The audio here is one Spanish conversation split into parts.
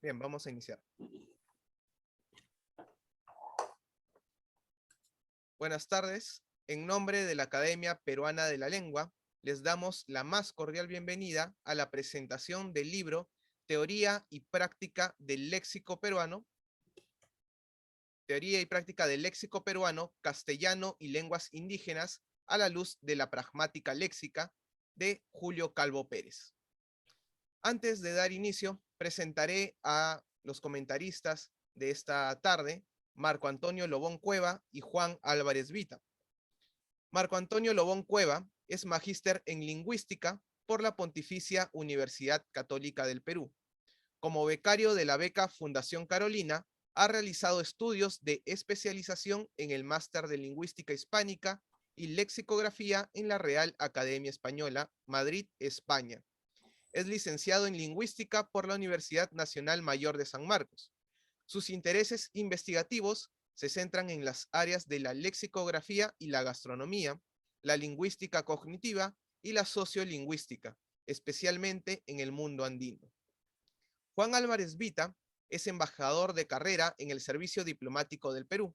Bien, vamos a iniciar. Buenas tardes. En nombre de la Academia Peruana de la Lengua, les damos la más cordial bienvenida a la presentación del libro Teoría y Práctica del Léxico Peruano, Teoría y Práctica del Léxico Peruano, Castellano y Lenguas Indígenas a la luz de la pragmática léxica, de Julio Calvo Pérez. Antes de dar inicio, presentaré a los comentaristas de esta tarde, Marco Antonio Lobón Cueva y Juan Álvarez Vita. Marco Antonio Lobón Cueva es magíster en lingüística por la Pontificia Universidad Católica del Perú. Como becario de la beca Fundación Carolina, ha realizado estudios de especialización en el Máster de Lingüística Hispánica y Lexicografía en la Real Academia Española, Madrid, España. Es licenciado en Lingüística por la Universidad Nacional Mayor de San Marcos. Sus intereses investigativos se centran en las áreas de la lexicografía y la gastronomía, la lingüística cognitiva y la sociolingüística, especialmente en el mundo andino. Juan Álvarez Vita es embajador de carrera en el Servicio Diplomático del Perú.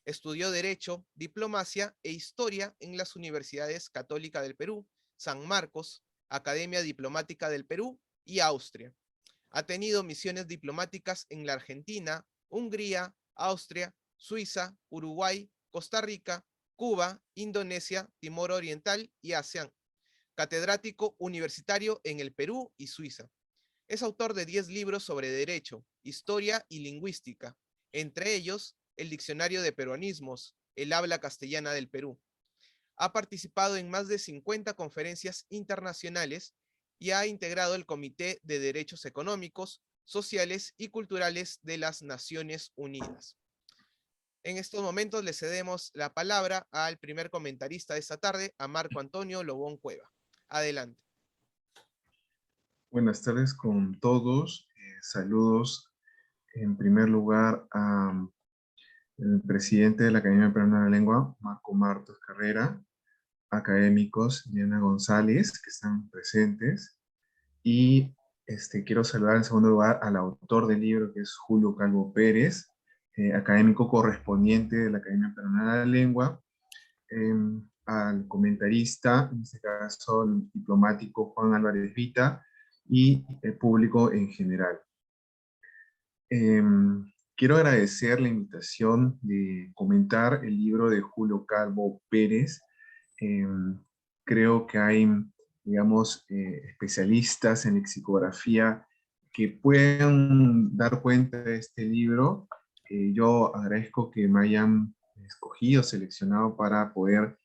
Estudió Derecho, Diplomacia e Historia en las Universidades Católica del Perú, San Marcos, Academia Diplomática del Perú y Austria. Ha tenido misiones diplomáticas en la Argentina, Hungría, Austria, Suiza, Uruguay, Costa Rica, Cuba, Indonesia, Timor Oriental y ASEAN. Catedrático universitario en el Perú y Suiza. Es autor de 10 libros sobre derecho, historia y lingüística, entre ellos el Diccionario de Peruanismos, el habla castellana del Perú. Ha participado en más de 50 conferencias internacionales y ha integrado el Comité de Derechos Económicos, Sociales y Culturales de las Naciones Unidas. En estos momentos le cedemos la palabra al primer comentarista de esta tarde, a Marco Antonio Lobón Cueva. Adelante. Buenas tardes con todos. Saludos en primer lugar al presidente de la Academia Peruana de la Lengua, Marco Martos Carrera, académicos, Diana González, que están presentes, y quiero saludar en segundo lugar al autor del libro, que es Julio Calvo Pérez, académico correspondiente de la Academia Peruana de la Lengua, al comentarista, en este caso el diplomático Juan Álvarez Vita, y el público en general. Quiero agradecer la invitación de comentar el libro de Julio Calvo Pérez. Creo que hay, digamos, especialistas en lexicografía que pueden dar cuenta de este libro. Yo agradezco que me hayan escogido, seleccionado para poder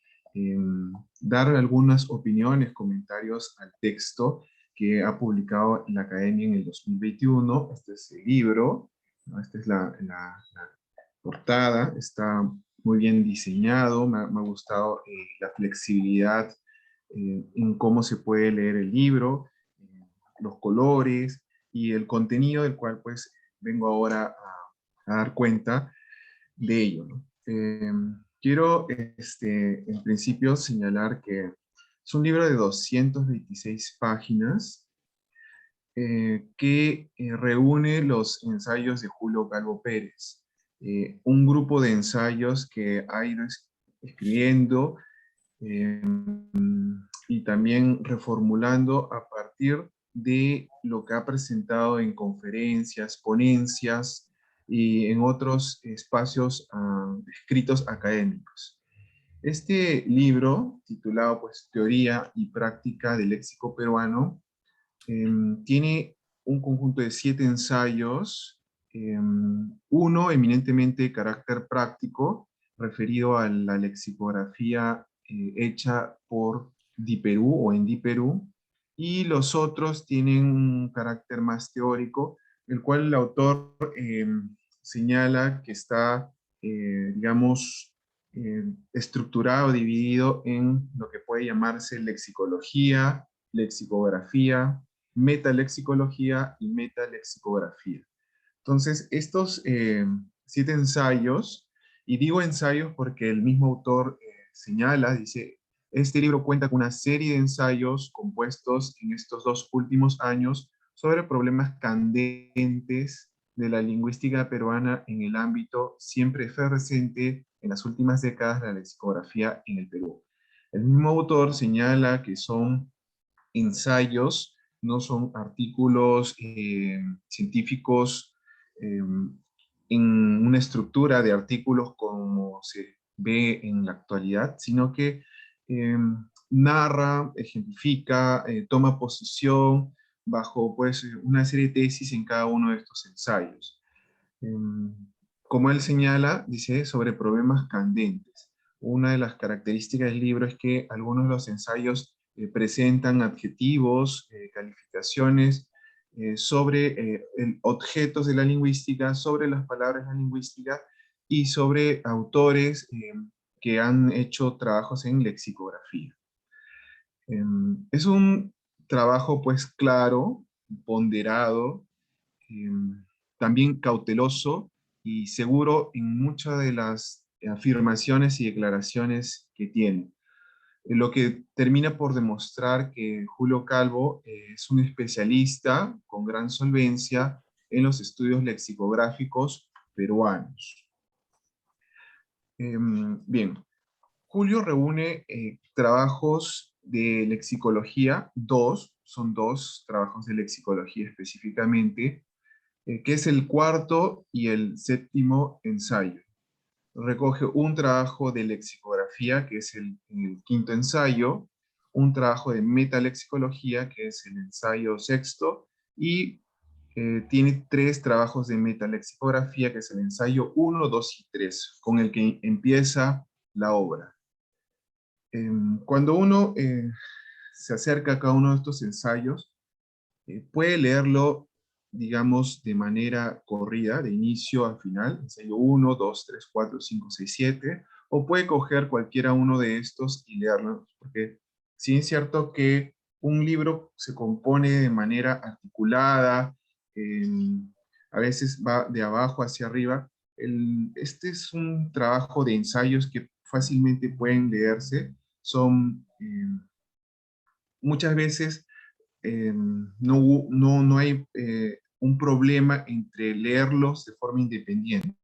dar algunas opiniones, comentarios al texto que ha publicado la Academia en el 2021. Este es el libro, ¿no? Esta es la portada, está muy bien diseñado, me ha gustado la flexibilidad en cómo se puede leer el libro, los colores y el contenido del cual pues vengo ahora a dar cuenta de ello, ¿no? Quiero en principio señalar que es un libro de 226 páginas que reúne los ensayos de Julio Calvo Pérez, un grupo de ensayos que ha ido escribiendo y también reformulando a partir de lo que ha presentado en conferencias, ponencias y en otros espacios escritos académicos. Este libro, titulado pues Teoría y Práctica del Léxico Peruano, tiene un conjunto de 7 ensayos, uno eminentemente de carácter práctico, referido a la lexicografía hecha por DiPerú o en DiPerú, y los otros tienen un carácter más teórico, el cual el autor señala que está, digamos, estructurado, dividido en lo que puede llamarse lexicología, lexicografía, metalexicología y metalexicografía. Entonces, estos 7 ensayos, y digo ensayos porque el mismo autor señala, dice, este libro cuenta con una serie de ensayos compuestos en estos 2 últimos años sobre problemas candentes de la lingüística peruana en el ámbito siempre efervescente en las últimas décadas de la lexicografía en el Perú. El mismo autor señala que son ensayos, no son artículos científicos eh, en una estructura de artículos como se ve en la actualidad, sino que eh, narra, ejemplifica, toma posición bajo pues, una serie de tesis en cada uno de estos ensayos. Como él señala, dice, sobre problemas candentes. Una de las características del libro es que algunos de los ensayos presentan adjetivos, calificaciones sobre objetos de la lingüística, sobre las palabras de la lingüística y sobre autores que han hecho trabajos en lexicografía. Es un trabajo pues claro, ponderado, también cauteloso y seguro en muchas de las afirmaciones y declaraciones que tiene. Lo que termina por demostrar que Julio Calvo es un especialista con gran solvencia en los estudios lexicográficos peruanos. Bien, Julio reúne trabajos de lexicología, son dos trabajos de lexicología específicamente, que es el cuarto y el séptimo ensayo. Recoge un trabajo de lexicografía, que es el quinto ensayo, un trabajo de metalexicología, que es el ensayo sexto, y tiene tres trabajos de metalexicografía, que es el ensayo 1, 2 y 3, con el que empieza la obra. Cuando uno se acerca a cada uno de estos ensayos, puede leerlo, digamos, de manera corrida, de inicio a final, ensayo 1, 2, 3, 4, 5, 6, 7, o puede coger cualquiera uno de estos y leerlo, porque sí es cierto que un libro se compone de manera articulada, eh, a veces va de abajo hacia arriba. Este es un trabajo de ensayos que fácilmente pueden leerse, son muchas veces no hay un problema entre leerlos de forma independiente.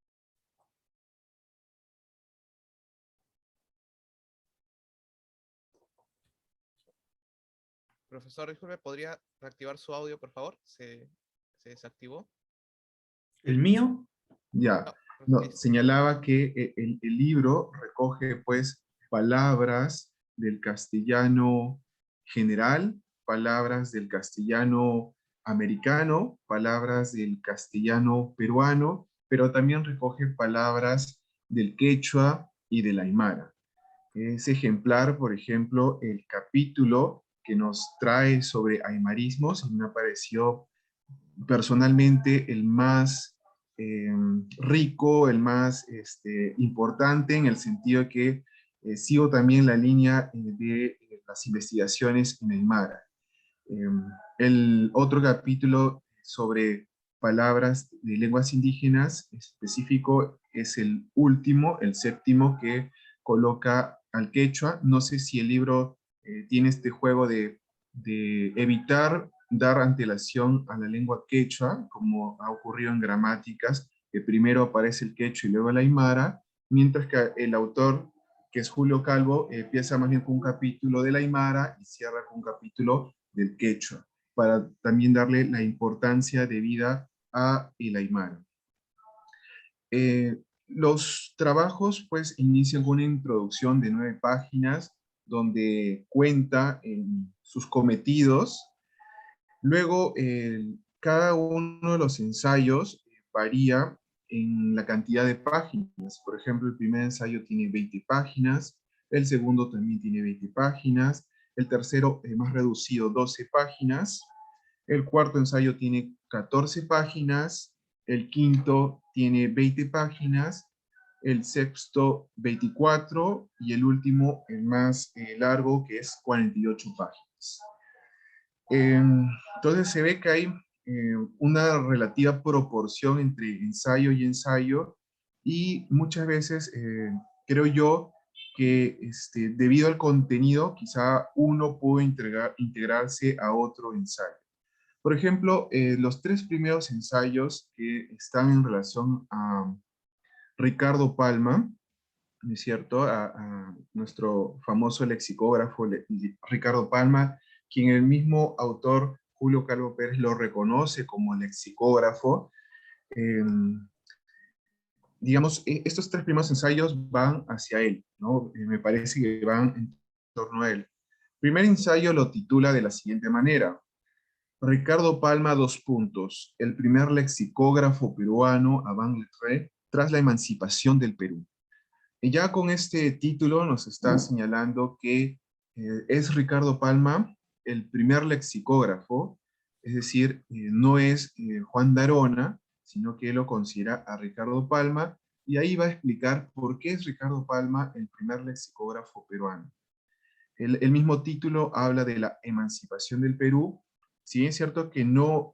Profesor, disculpe, ¿podría reactivar su audio, por favor? Se desactivó. ¿El mío? Ya, No, no, listo. señalaba que el libro recoge pues palabras del castellano general, palabras del castellano americano, palabras del castellano peruano, pero también recoge palabras del quechua y del aymara. Es ejemplar, por ejemplo, el capítulo que nos trae sobre aymarismos, y me pareció personalmente el más eh, rico, el más importante, en el sentido de que sigo también la línea de las investigaciones en Aymara. Eh, el otro capítulo sobre palabras de lenguas indígenas específico es el último, el séptimo, que coloca al quechua. No sé si el libro tiene este juego de evitar dar antelación a la lengua quechua, como ha ocurrido en gramáticas, que primero aparece el quechua y luego el aymara, mientras que el autor, que es Julio Calvo, empieza más bien con un capítulo del aymara y cierra con un capítulo del quechua, para también darle la importancia debida a el aymara. Los trabajos pues inician con una introducción de 9 páginas donde cuenta sus cometidos. Luego, cada uno de los ensayos varía en la cantidad de páginas. Por ejemplo, el primer ensayo tiene 20 páginas, el segundo también tiene 20 páginas, el tercero, más reducido, 12 páginas, el cuarto ensayo tiene 14 páginas, el quinto tiene 20 páginas, el sexto 24 y el último, el más largo, que es 48 páginas. Entonces se ve que hay una relativa proporción entre ensayo y ensayo, y muchas veces creo yo que debido al contenido quizá uno puede integrarse a otro ensayo. Por ejemplo, los tres primeros ensayos que están en relación a Ricardo Palma, ¿no es cierto? A nuestro famoso lexicógrafo Ricardo Palma, quien el mismo autor Julio Calvo Pérez lo reconoce como lexicógrafo. Eh, digamos, estos tres primeros ensayos van hacia él, ¿no? Me parece que van en torno a él. El primer ensayo lo titula de la siguiente manera: Ricardo Palma, dos puntos, el primer lexicógrafo peruano avant lettré tras la emancipación del Perú. Y ya con este título nos está señalando que es Ricardo Palma el primer lexicógrafo, es decir, no es Juan Darona, sino que él lo considera a Ricardo Palma, y ahí va a explicar por qué es Ricardo Palma el primer lexicógrafo peruano. El mismo título habla de la emancipación del Perú, si bien es cierto que no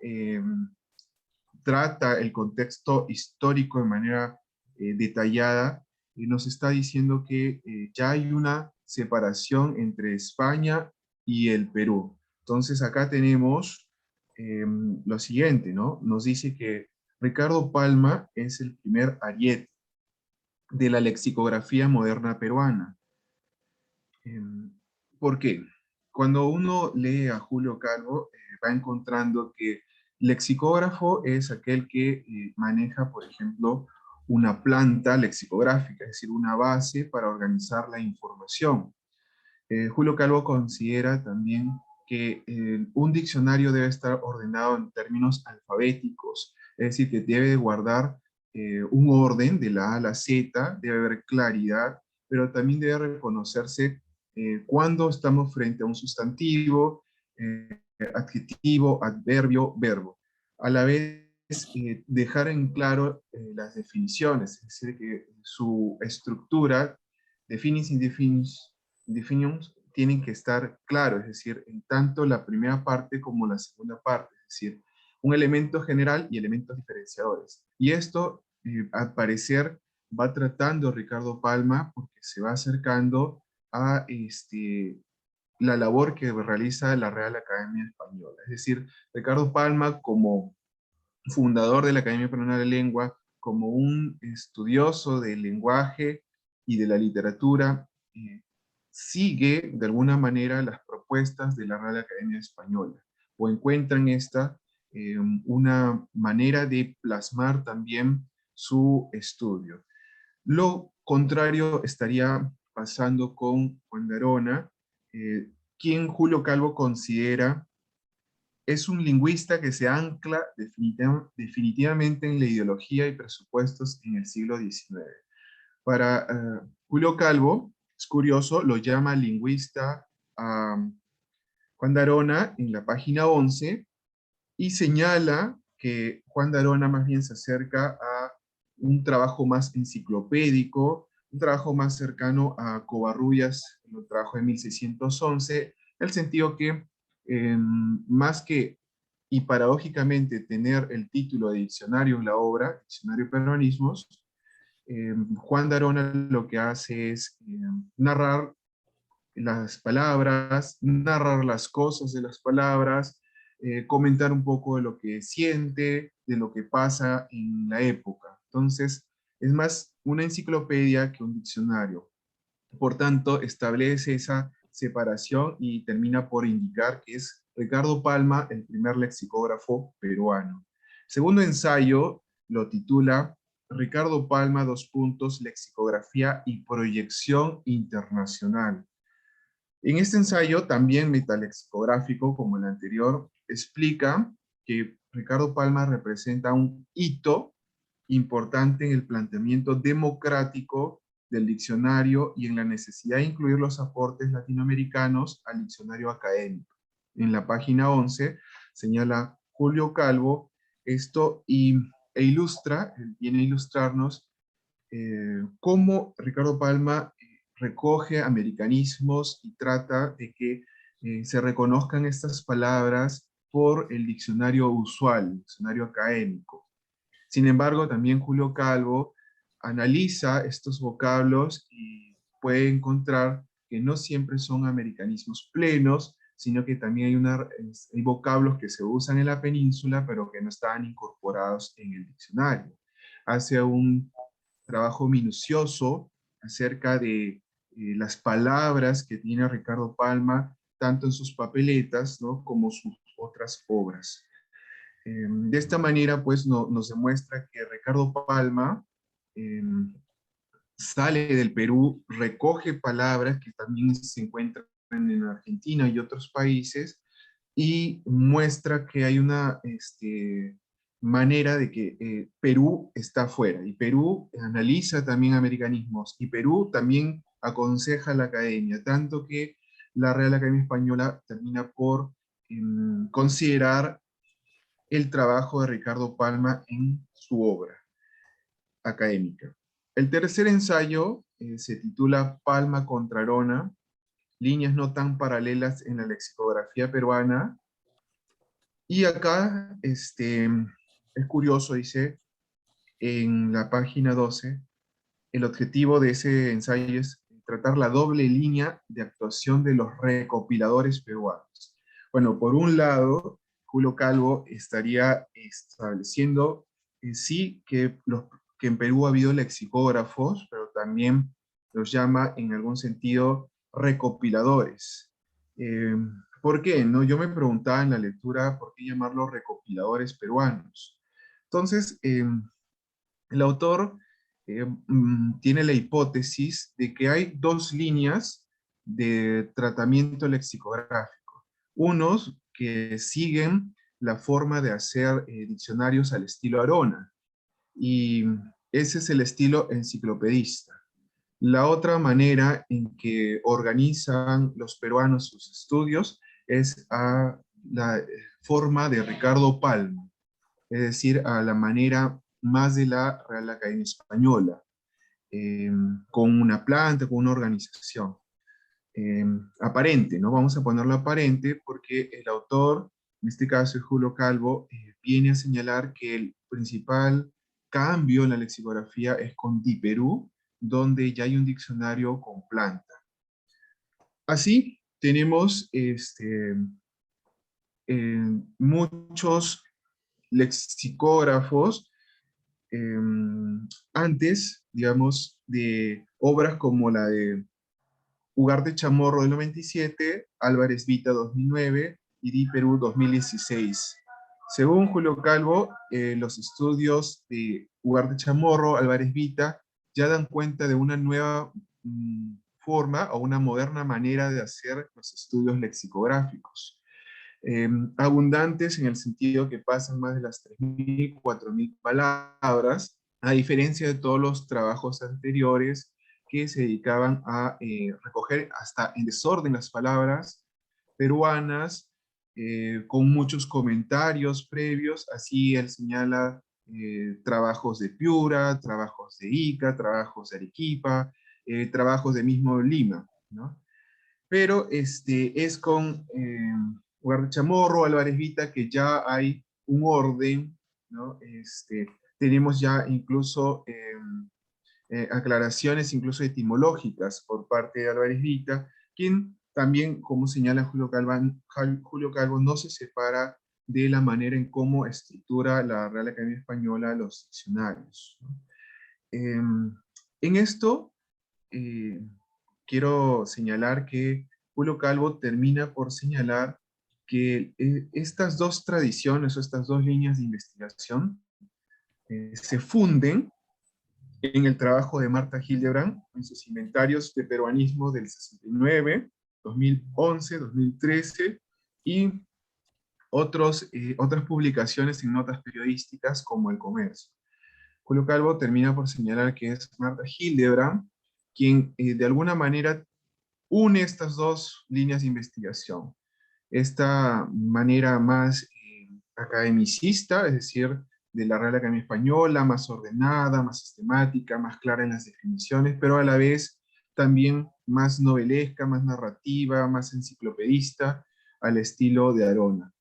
trata el contexto histórico de manera detallada, nos está diciendo que ya hay una separación entre España y el Perú. Entonces acá tenemos lo siguiente, ¿no? Nos dice que Ricardo Palma es el primer ariete de la lexicografía moderna peruana. ¿Por qué? Cuando uno lee a Julio Calvo, va encontrando que lexicógrafo es aquel que maneja, por ejemplo, una planta lexicográfica, es decir, una base para organizar la información. Julio Calvo considera también que un diccionario debe estar ordenado en términos alfabéticos, es decir, que debe guardar un orden de la A a la Z, debe haber claridad, pero también debe reconocerse cuando estamos frente a un sustantivo, adjetivo, adverbio, verbo. A la vez, dejar en claro las definiciones, es decir, que su estructura, definis, indefinis, definitions, tienen que estar claros, es decir, en tanto la primera parte como la segunda parte, es decir, un elemento general y elementos diferenciadores. Y esto, al parecer, va tratando Ricardo Palma porque se va acercando a la labor que realiza la Real Academia Española. Es decir, Ricardo Palma, como fundador de la Academia Peruana de la Lengua, como un estudioso del lenguaje y de la literatura, sigue de alguna manera las propuestas de la Real Academia Española, o encuentra en esta una manera de plasmar también su estudio. Lo contrario estaría pasando con Juan de Arona, quien Julio Calvo considera es un lingüista que se ancla definitivamente en la ideología y presupuestos en el siglo XIX. Para Julio Calvo, es curioso, lo llama lingüista a Juan de Arona en la página 11 y señala que Juan de Arona más bien se acerca a un trabajo más enciclopédico, un trabajo más cercano a Covarrubias, el trabajo de 1611, en el sentido que más que, y paradójicamente, tener el título de diccionario en la obra, Diccionario de Peronismos, Juan de Arona lo que hace es narrar las palabras, narrar las cosas de las palabras, comentar un poco de lo que siente, de lo que pasa en la época. Entonces, es más una enciclopedia que un diccionario. Por tanto, establece esa separación y termina por indicar que es Ricardo Palma el primer lexicógrafo peruano. Segundo ensayo lo titula Ricardo Palma, dos puntos, lexicografía y proyección internacional. En este ensayo, también metalexicográfico como el anterior, explica que Ricardo Palma representa un hito importante en el planteamiento democrático del diccionario y en la necesidad de incluir los aportes latinoamericanos al diccionario académico. En la página 11 señala Julio Calvo esto e ilustra, viene a ilustrarnos cómo Ricardo Palma recoge americanismos y trata de que se reconozcan estas palabras por el diccionario usual, el diccionario académico. Sin embargo, también Julio Calvo analiza estos vocablos y puede encontrar que no siempre son americanismos plenos, sino que también hay vocablos que se usan en la península, pero que no estaban incorporados en el diccionario. Hace un trabajo minucioso acerca de las palabras que tiene Ricardo Palma, tanto en sus papeletas, ¿no?, como sus otras obras. De esta manera, pues, nos demuestra que Ricardo Palma sale del Perú, recoge palabras que también se encuentran en Argentina y otros países, y muestra que hay una manera de que Perú está afuera, y Perú analiza también americanismos, y Perú también aconseja a la academia, tanto que la Real Academia Española termina por considerar el trabajo de Ricardo Palma en su obra académica. El tercer ensayo se titula Palma contra Arona, líneas no tan paralelas en la lexicografía peruana. Y acá es curioso, dice, en la página 12, el objetivo de ese ensayo es tratar la doble línea de actuación de los recopiladores peruanos. Bueno, por un lado, Julio Calvo estaría estableciendo sí que en Perú ha habido lexicógrafos, pero también los llama en algún sentido recopiladores. ¿Por qué? ¿No? Yo me preguntaba en la lectura por qué llamarlos recopiladores peruanos. Entonces, el autor tiene la hipótesis de que hay dos líneas de tratamiento lexicográfico. Unos que siguen la forma de hacer diccionarios al estilo Arona, y ese es el estilo enciclopedista. La otra manera en que organizan los peruanos sus estudios es a la forma de Ricardo Palma, es decir, a la manera más de la Real Academia Española, con una planta, con una organización. Aparente, ¿no? Vamos a ponerlo aparente porque el autor, en este caso es Julio Calvo, viene a señalar que el principal cambio en la lexicografía es con Di Perú, donde ya hay un diccionario con planta. Así, tenemos muchos lexicógrafos antes, digamos, de obras como la de Ugarte Chamorro del 97, Álvarez Vita 2009 y Di Perú 2016. Según Julio Calvo, los estudios de Ugarte Chamorro, Álvarez Vita, ya dan cuenta de una nueva forma o una moderna manera de hacer los estudios lexicográficos. Abundantes en el sentido que pasan más de las 3.000, 4.000 palabras, a diferencia de todos los trabajos anteriores que se dedicaban a recoger hasta en desorden las palabras peruanas, con muchos comentarios previos. Así él señala trabajos de Piura, trabajos de Ica, trabajos de Arequipa, trabajos de mismo Lima, ¿no? Pero es con Ugarte Chamorro, Álvarez Vita, que ya hay un orden, ¿no? Tenemos ya incluso aclaraciones, incluso etimológicas, por parte de Álvarez Vita, quien también, como señala Julio Calvo, no se separa de la manera en cómo estructura la Real Academia Española los diccionarios, ¿no? En esto, quiero señalar que Julio Calvo termina por señalar que estas dos tradiciones o estas dos líneas de investigación se funden en el trabajo de Marta Hildebrand en sus inventarios de peruanismo del 69, 2011, 2013 y otras publicaciones en notas periodísticas como El Comercio. Julio Calvo termina por señalar que es Marta Hildebrand quien de alguna manera une estas dos líneas de investigación. Esta manera más academicista, es decir, de la Real Academia Española, más ordenada, más sistemática, más clara en las definiciones, pero a la vez también más novelesca, más narrativa, más enciclopedista, al estilo de Arona.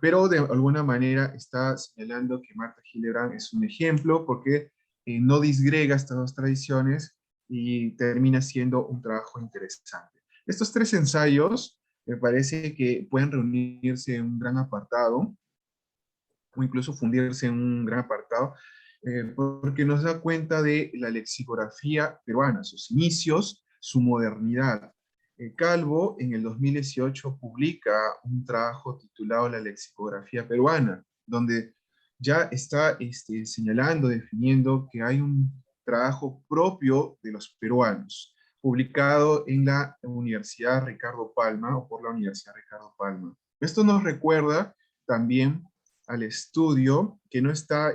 Pero de alguna manera está señalando que Marta Hildebrand es un ejemplo porque no disgrega estas dos tradiciones y termina siendo un trabajo interesante. Estos tres ensayos me parece que pueden reunirse en un gran apartado, o incluso fundirse en un gran apartado, porque nos da cuenta de la lexicografía peruana, sus inicios, su modernidad. Calvo en el 2018 publica un trabajo titulado La lexicografía peruana, donde ya está señalando, definiendo que hay un trabajo propio de los peruanos, publicado en la Universidad Ricardo Palma, o por la Universidad Ricardo Palma. Esto nos recuerda también al estudio que no está,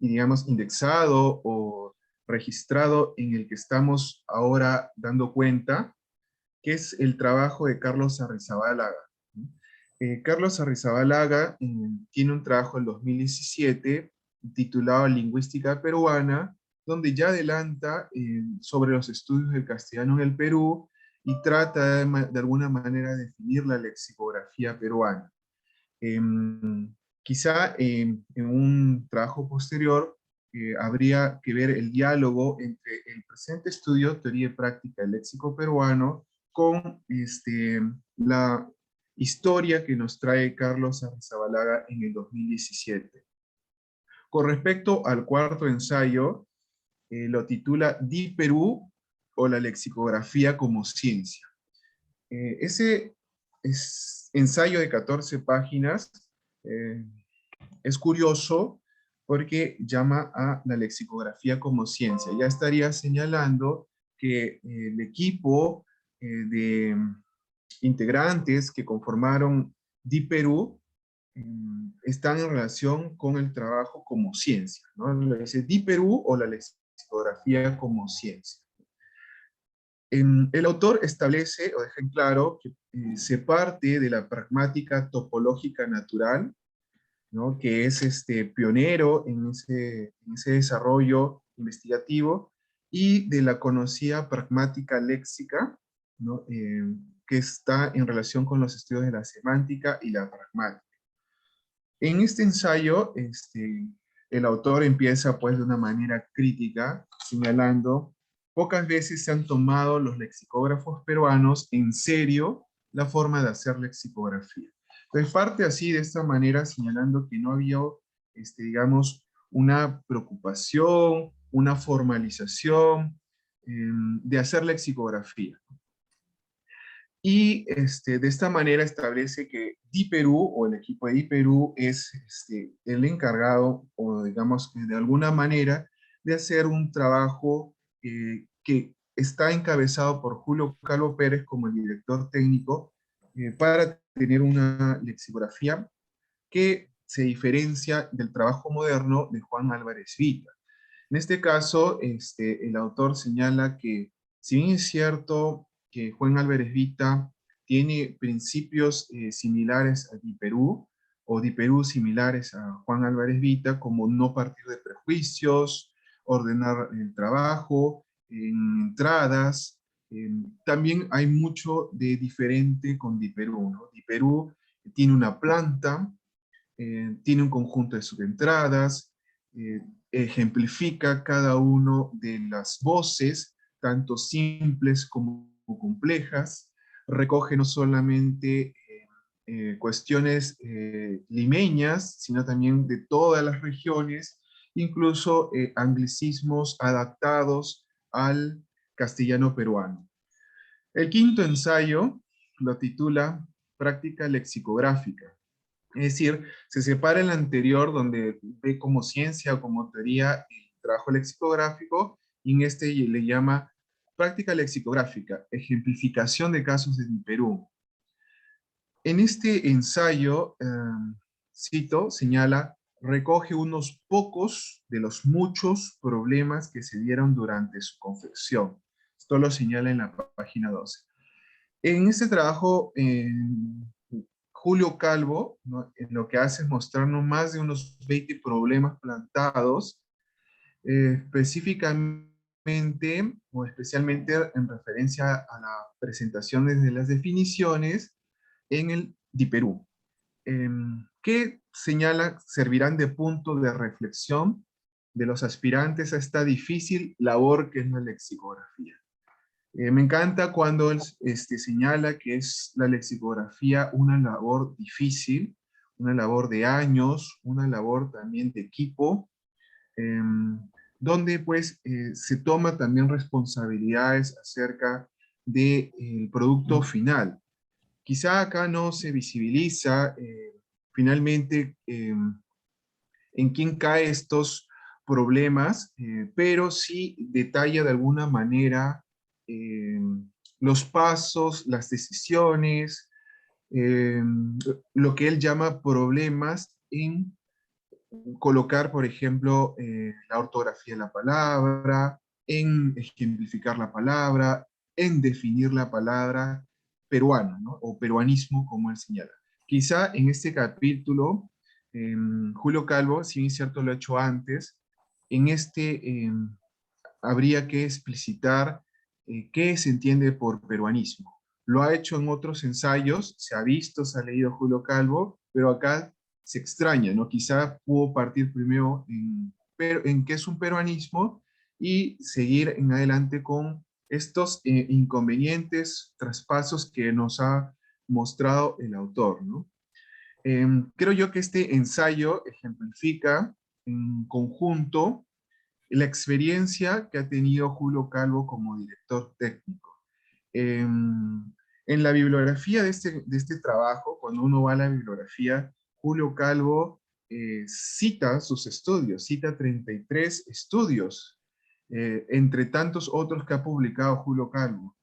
digamos, indexado o registrado en el que estamos ahora dando cuenta, que es el trabajo de Carlos Arrizabalaga. Carlos Arrizabalaga tiene un trabajo en 2017 titulado Lingüística Peruana, donde ya adelanta sobre los estudios del castellano en el Perú y trata de alguna manera de definir la lexicografía peruana. Quizá en un trabajo posterior habría que ver el diálogo entre el presente estudio, teoría y práctica del léxico peruano, con la historia que nos trae Carlos Arrizabalaga en el 2017. Con respecto al cuarto ensayo, lo titula Di Perú o la lexicografía como ciencia. Ese ensayo de 14 páginas eh, es curioso porque llama a la lexicografía como ciencia. Ya estaría señalando que el equipo de integrantes que conformaron Di Perú están en relación con el trabajo como ciencia, ¿no? Le dice Di Perú o la lexicografía como ciencia. El autor establece o deja en claro que se parte de la pragmática topológica natural, ¿no? Que es pionero en ese desarrollo investigativo, y de la conocida pragmática léxica, ¿no? Que está en relación con los estudios de la semántica y la pragmática. En este ensayo, el autor empieza pues de una manera crítica, señalando, pocas veces se han tomado los lexicógrafos peruanos en serio la forma de hacer lexicografía. Entonces parte así de esta manera, señalando que no había, digamos, una preocupación, una formalización de hacer lexicografía. Y de esta manera establece que Di Perú o el equipo de Di Perú es el encargado, o digamos de alguna manera, de hacer un trabajo que está encabezado por Julio Calvo Pérez como el director técnico, para tener una lexicografía que se diferencia del trabajo moderno de Juan Álvarez Vita. En este caso, el autor señala que, si bien es cierto que Juan Álvarez Vita tiene principios similares a Di Perú, o Di Perú similares a Juan Álvarez Vita, como no partir de prejuicios, ordenar el trabajo, en entradas, también hay mucho de diferente con Di Perú, ¿no? Di Perú tiene una planta, tiene un conjunto de subentradas, ejemplifica cada uno de las voces, tanto simples como complejas, recoge no solamente cuestiones limeñas, sino también de todas las regiones, incluso anglicismos adaptados al castellano peruano. El quinto ensayo lo titula Práctica lexicográfica. Es decir, se separa el anterior, donde ve como ciencia o como teoría el trabajo lexicográfico, y en este le llama práctica lexicográfica, ejemplificación de casos de Perú. En este ensayo, cito, señala, recoge unos pocos de los muchos problemas que se dieron durante su confección. Esto lo señala en la página 12. En este trabajo, Julio Calvo, ¿no?, lo que hace es mostrarnos más de unos 20 problemas plantados, específicamente o especialmente en referencia a las presentaciones de las definiciones en el Di Perú, que señala servirán de punto de reflexión de los aspirantes a esta difícil labor que es la lexicografía. Me encanta cuando él señala que es la lexicografía una labor difícil, una labor de años, una labor también de equipo, donde pues se toma también responsabilidades acerca del producto final. Quizá acá no se visibiliza finalmente en quién cae estos problemas, pero sí detalla de alguna manera eh, los pasos, las decisiones, eh, lo que él llama problemas en colocar, por ejemplo, la ortografía de la palabra, en ejemplificar la palabra, en definir la palabra peruano, ¿no? O peruanismo, como él señala. Quizá en este capítulo, Julio Calvo, si bien es cierto lo ha hecho antes, en este habría que explicitar qué se entiende por peruanismo. Lo ha hecho en otros ensayos, se ha visto, se ha leído Julio Calvo, pero acá se extraña, ¿no? Quizá pudo partir primero en qué es un peruanismo y seguir en adelante con estos inconvenientes, traspasos que nos ha mostrado el autor, ¿no? Creo yo que este ensayo ejemplifica en conjunto la experiencia que ha tenido Julio Calvo como director técnico. En la bibliografía de este trabajo, cuando uno va a la bibliografía, Julio Calvo cita sus estudios, cita 33 estudios, entre tantos otros que ha publicado Julio Calvo,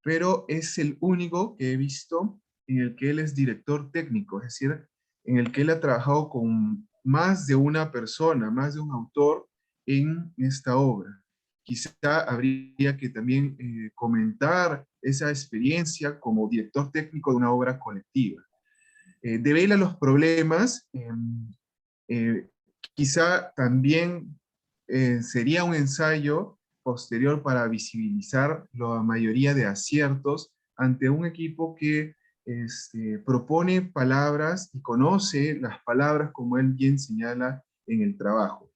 pero es el único que he visto en el que él es director técnico, es decir, en el que él ha trabajado con más de una persona, más de un autor en esta obra. Quizá habría que también comentar esa experiencia como director técnico de una obra colectiva. Devela los problemas, eh, quizá también sería un ensayo posterior para visibilizar la mayoría de aciertos ante un equipo que propone palabras y conoce las palabras como él bien señala en el trabajo.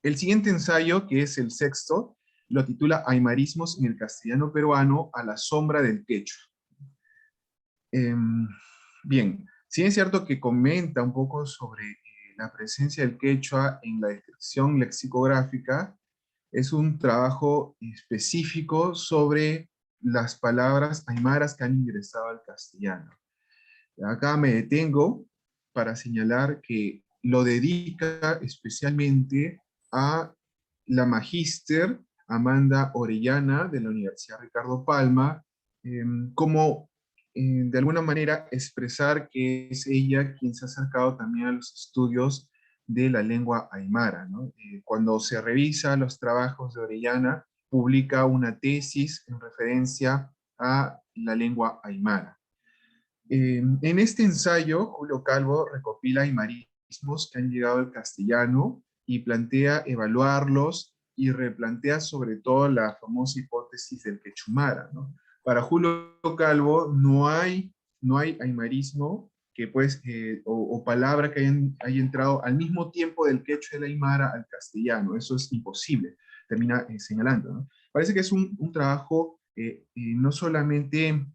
El siguiente ensayo, que es el sexto, lo titula Aymarismos en el castellano peruano a la sombra del quechua. Bien, sí es cierto que comenta un poco sobre la presencia del quechua en la descripción lexicográfica. Es un trabajo específico sobre las palabras aymaras que han ingresado al castellano. Acá me detengo para señalar que lo dedica especialmente a la magíster Amanda Orellana de la Universidad Ricardo Palma, como de alguna manera expresar que es ella quien se ha acercado también a los estudios de la lengua aymara, ¿no? Cuando se revisa los trabajos de Orellana, publica una tesis en referencia a la lengua aymara. En este ensayo, Julio Calvo recopila aymarismos que han llegado al castellano y plantea evaluarlos y replantea sobre todo la famosa hipótesis del quechumara, ¿no? Para Julio Calvo no hay aymarismo que pues, o palabra que haya entrado al mismo tiempo del quechua y del aymara al castellano. Eso es imposible, termina señalando, ¿no? Parece que es un trabajo no solamente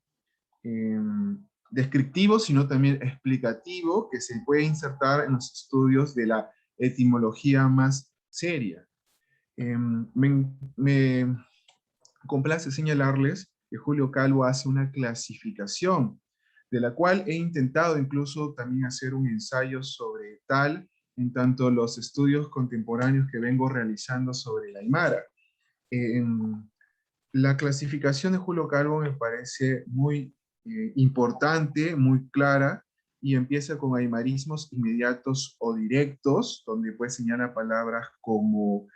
eh, descriptivo, sino también explicativo, que se puede insertar en los estudios de la etimología más seria. Me complace señalarles que Julio Calvo hace una clasificación, de la cual he intentado incluso también hacer un ensayo sobre tal, en tanto los estudios contemporáneos que vengo realizando sobre la Aymara. La clasificación de Julio Calvo me parece muy importante, muy clara, y empieza con aymarismos inmediatos o directos, donde pues señala palabras como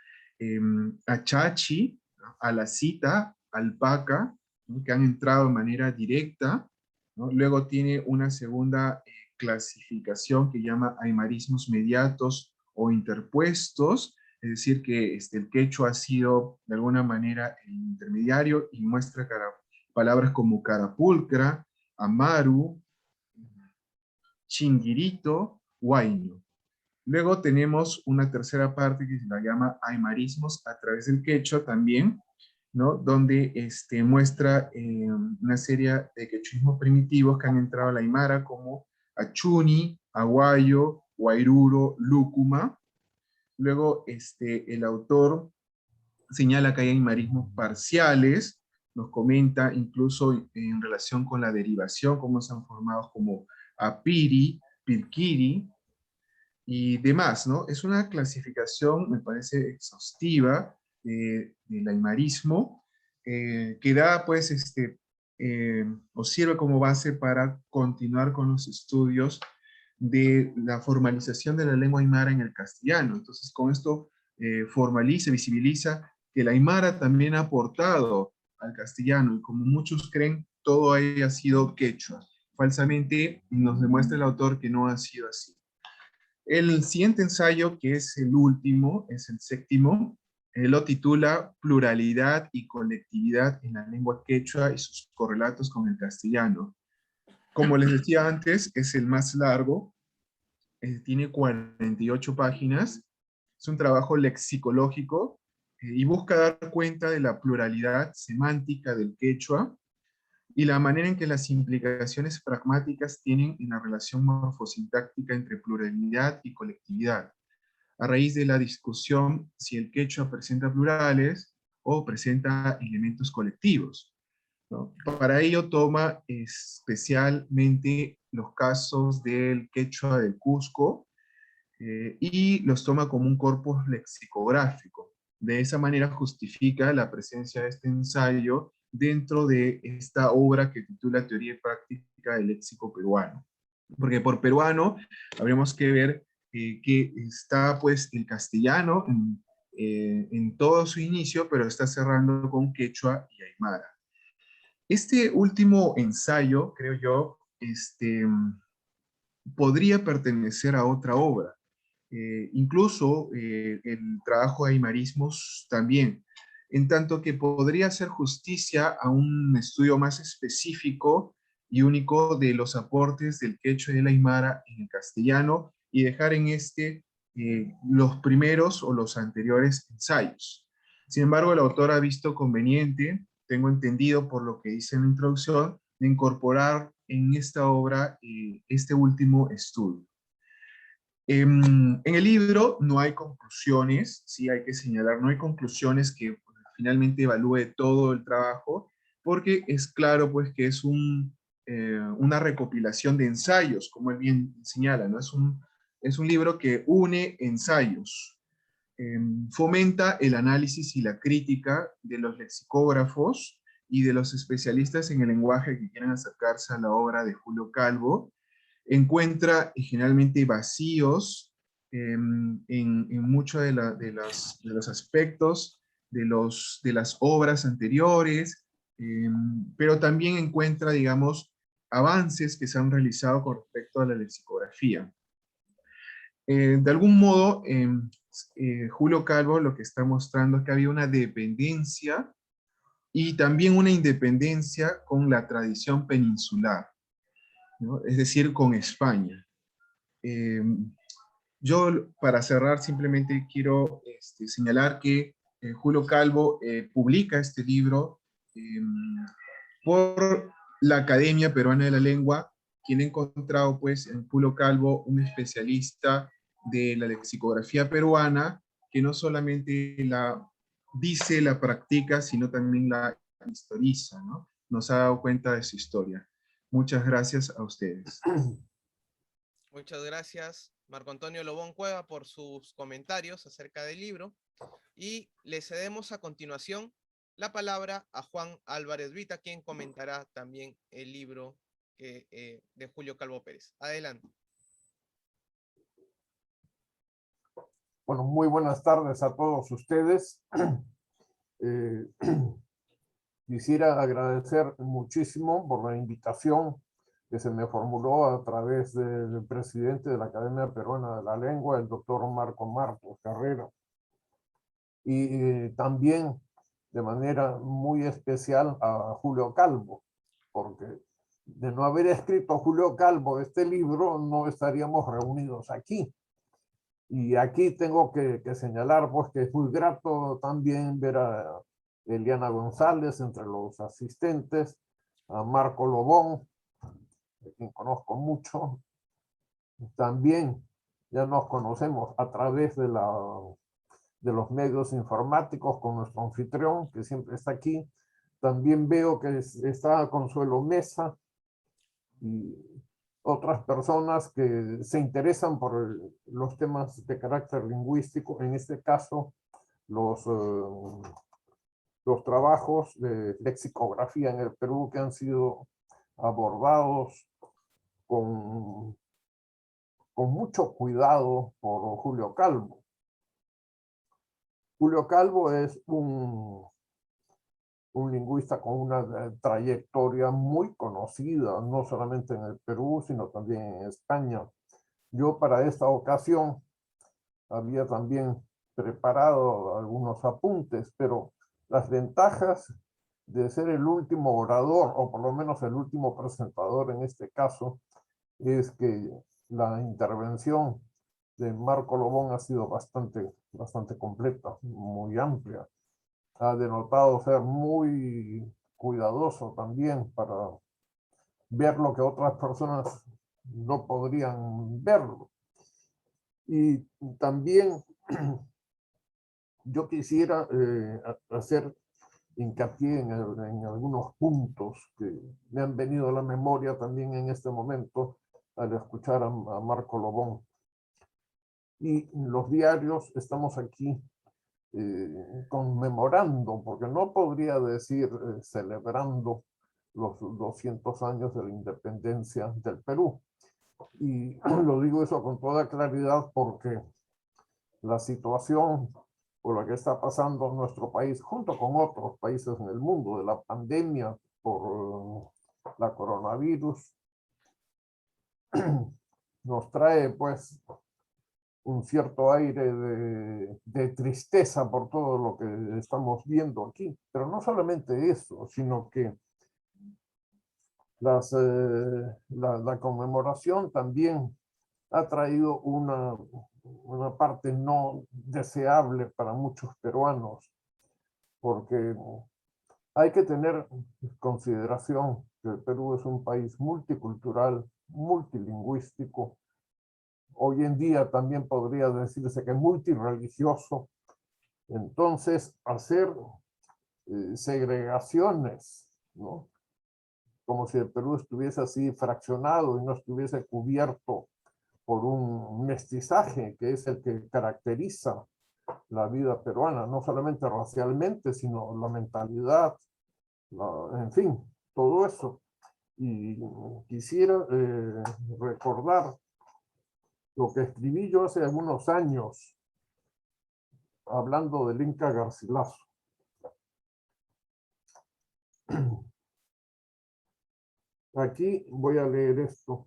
achachi, ¿no? A la cita, alpaca, ¿no? Que han entrado de manera directa, ¿no? Luego tiene una segunda clasificación que llama aymarismos mediatos o interpuestos, es decir, que el quechua ha sido de alguna manera el intermediario y muestra palabras como carapulcra, amaru, chinguirito, huayno. Luego tenemos una tercera parte que se la llama aymarismos a través del quechua también, ¿no? Donde muestra una serie de quechuismos primitivos que han entrado a la Aymara, como Achuni, Aguayo, Guairuro, Lúcuma. Luego, el autor señala que hay aymarismos parciales, nos comenta incluso en relación con la derivación, cómo se han formado como Apiri, Pirquiri y demás, ¿no? Es una clasificación, me parece, exhaustiva del aymarismo, que da, pues, o sirve como base para continuar con los estudios de la formalización de la lengua aymara en el castellano. Entonces, con esto formaliza, visibiliza que el aymara también ha aportado al castellano, y como muchos creen, todo haya sido quechua. Falsamente nos demuestra el autor que no ha sido así. El siguiente ensayo, que es el último, es el séptimo, lo titula Pluralidad y colectividad en la lengua quechua y sus correlatos con el castellano. Como les decía antes, es el más largo, tiene 48 páginas, es un trabajo lexicológico y busca dar cuenta de la pluralidad semántica del quechua y la manera en que las implicaciones pragmáticas tienen en la relación morfosintáctica entre pluralidad y colectividad, a raíz de la discusión si el quechua presenta plurales o presenta elementos colectivos, ¿no? Para ello toma especialmente los casos del quechua del Cusco, y los toma como un corpus lexicográfico. De esa manera justifica la presencia de este ensayo dentro de esta obra que titula Teoría y Práctica del Léxico Peruano. Porque por peruano habríamos que ver que está pues el castellano en todo su inicio, pero está cerrando con quechua y aymara. Este último ensayo, creo yo, podría pertenecer a otra obra. Incluso el trabajo de aymarismos también, en tanto que podría hacer justicia a un estudio más específico y único de los aportes del quechua y del aymara en el castellano, y dejar en los primeros o los anteriores ensayos. Sin embargo, el autor ha visto conveniente, tengo entendido por lo que dice en la introducción, de incorporar en esta obra este último estudio. En el libro no hay conclusiones, sí hay que señalar, no hay conclusiones que finalmente evalúe todo el trabajo, porque es claro pues que es una recopilación de ensayos, como él bien señala, ¿no? Es un libro que une ensayos, fomenta el análisis y la crítica de los lexicógrafos y de los especialistas en el lenguaje que quieran acercarse a la obra de Julio Calvo, encuentra generalmente vacíos en muchos de los aspectos de las obras anteriores, pero también encuentra, digamos, avances que se han realizado con respecto a la lexicografía. De algún modo, Julio Calvo lo que está mostrando es que había una dependencia y también una independencia con la tradición peninsular, ¿no? Es decir, con España. Yo, para cerrar, simplemente quiero señalar que Julio Calvo publica este libro por la Academia Peruana de la Lengua, quien ha encontrado pues, en Julio Calvo un especialista de la lexicografía peruana, que no solamente la dice, la practica, sino también la historiza, ¿no? Nos ha dado cuenta de su historia. Muchas gracias a ustedes. Muchas gracias, Marco Antonio Lobón Cueva, por sus comentarios acerca del libro. Y le cedemos a continuación la palabra a Juan Álvarez Vita, quien comentará también el libro de Julio Calvo Pérez. Adelante. Bueno, muy buenas tardes a todos ustedes. Quisiera agradecer muchísimo por la invitación que se me formuló a través del presidente de la Academia Peruana de la Lengua, el doctor Marco Martos Carrera. Y también de manera muy especial a Julio Calvo, porque de no haber escrito Julio Calvo este libro, no estaríamos reunidos aquí. Y aquí tengo que señalar pues, que es muy grato también ver Eliana González entre los asistentes, a Marco Lobón, a quien conozco mucho. También ya nos conocemos a través de los medios informáticos con nuestro anfitrión, que siempre está aquí. También veo que está Consuelo Mesa y otras personas que se interesan por los temas de carácter lingüístico, en este caso los trabajos de lexicografía en el Perú que han sido abordados con mucho cuidado por Julio Calvo. Julio Calvo es un lingüista con una trayectoria muy conocida, no solamente en el Perú, sino también en España. Yo para esta ocasión había también preparado algunos apuntes, pero las ventajas de ser el último orador, o por lo menos el último presentador en este caso, es que la intervención de Marco Lobón ha sido bastante completa, muy amplia. Ha denotado ser muy cuidadoso también para ver lo que otras personas no podrían verlo. Y también yo quisiera hacer hincapié en algunos puntos que me han venido a la memoria también en este momento al escuchar a Marco Lobón. Y los diarios estamos aquí conmemorando, porque no podría decir celebrando los 200 años de la independencia del Perú. Y lo digo eso con toda claridad porque la situación por la que está pasando nuestro país, junto con otros países en el mundo, de la pandemia por la coronavirus, nos trae pues un cierto aire de tristeza por todo lo que estamos viendo aquí. Pero no solamente eso, sino que la conmemoración también ha traído una parte no deseable para muchos peruanos, porque hay que tener en consideración que el Perú es un país multicultural, multilingüístico. Hoy en día también podría decirse que multirreligioso. Entonces, hacer segregaciones, ¿no? Como si el Perú estuviese así fraccionado y no estuviese cubierto por un mestizaje que es el que caracteriza la vida peruana, no solamente racialmente, sino la mentalidad, en fin, todo eso. Y quisiera recordar lo que escribí yo hace algunos años, hablando del Inca Garcilaso. Aquí voy a leer esto.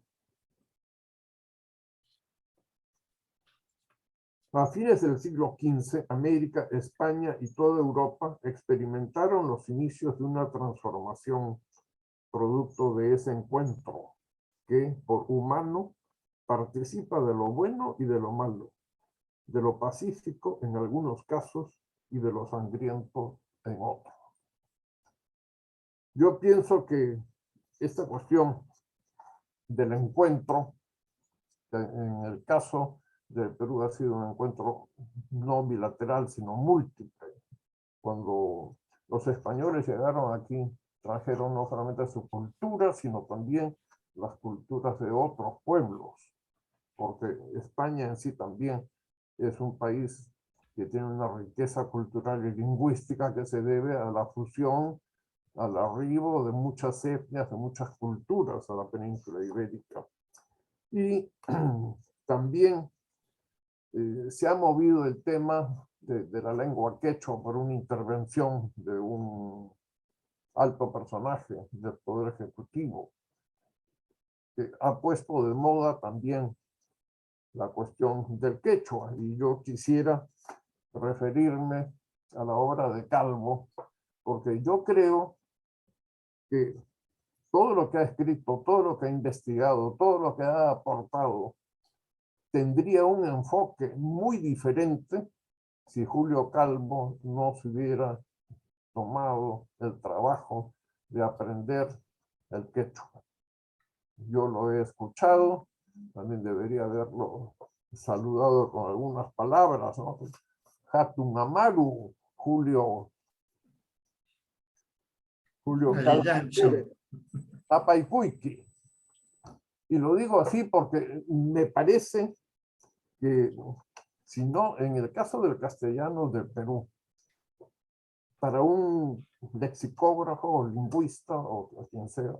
A fines del siglo XV, América, España y toda Europa experimentaron los inicios de una transformación producto de ese encuentro que, por humano, participa de lo bueno y de lo malo, de lo pacífico en algunos casos y de lo sangriento en otros. Yo pienso que esta cuestión del encuentro, en el caso del Perú ha sido un encuentro no bilateral, sino múltiple. Cuando los españoles llegaron aquí, trajeron no solamente su cultura, sino también las culturas de otros pueblos, porque España en sí también es un país que tiene una riqueza cultural y lingüística que se debe a la fusión, al arribo de muchas etnias, de muchas culturas a la península ibérica. Y también se ha movido el tema de la lengua quechua por una intervención de un alto personaje del Poder Ejecutivo, que ha puesto de moda también la cuestión del quechua. Y yo quisiera referirme a la obra de Calvo, porque yo creo que todo lo que ha escrito, todo lo que ha investigado, todo lo que ha aportado, tendría un enfoque muy diferente si Julio Calvo no se hubiera tomado el trabajo de aprender el quechua. Yo lo he escuchado, también debería haberlo saludado con algunas palabras, ¿no? Hatun Amaru, Julio Aligancho. Apaycuiqui. Y lo digo así porque me parece que, si no, en el caso del castellano del Perú, para un lexicógrafo o lingüista o quien sea,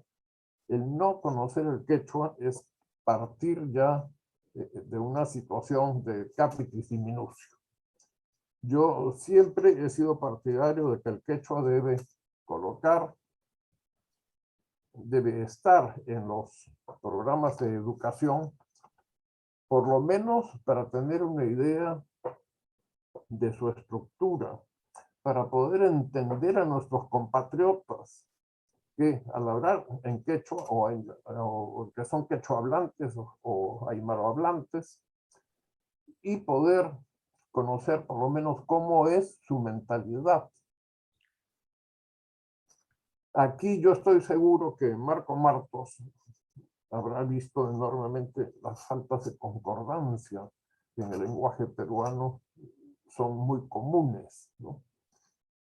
el no conocer el quechua es partir ya de una situación de capitis diminucio. Yo siempre he sido partidario de que el quechua debe estar en los programas de educación, por lo menos para tener una idea de su estructura, para poder entender a nuestros compatriotas que al hablar en quechua o que son quechua hablantes o aymara hablantes, y poder conocer por lo menos cómo es su mentalidad. Aquí yo estoy seguro que Marco Martos habrá visto enormemente las faltas de concordancia que en el lenguaje peruano son muy comunes, ¿no?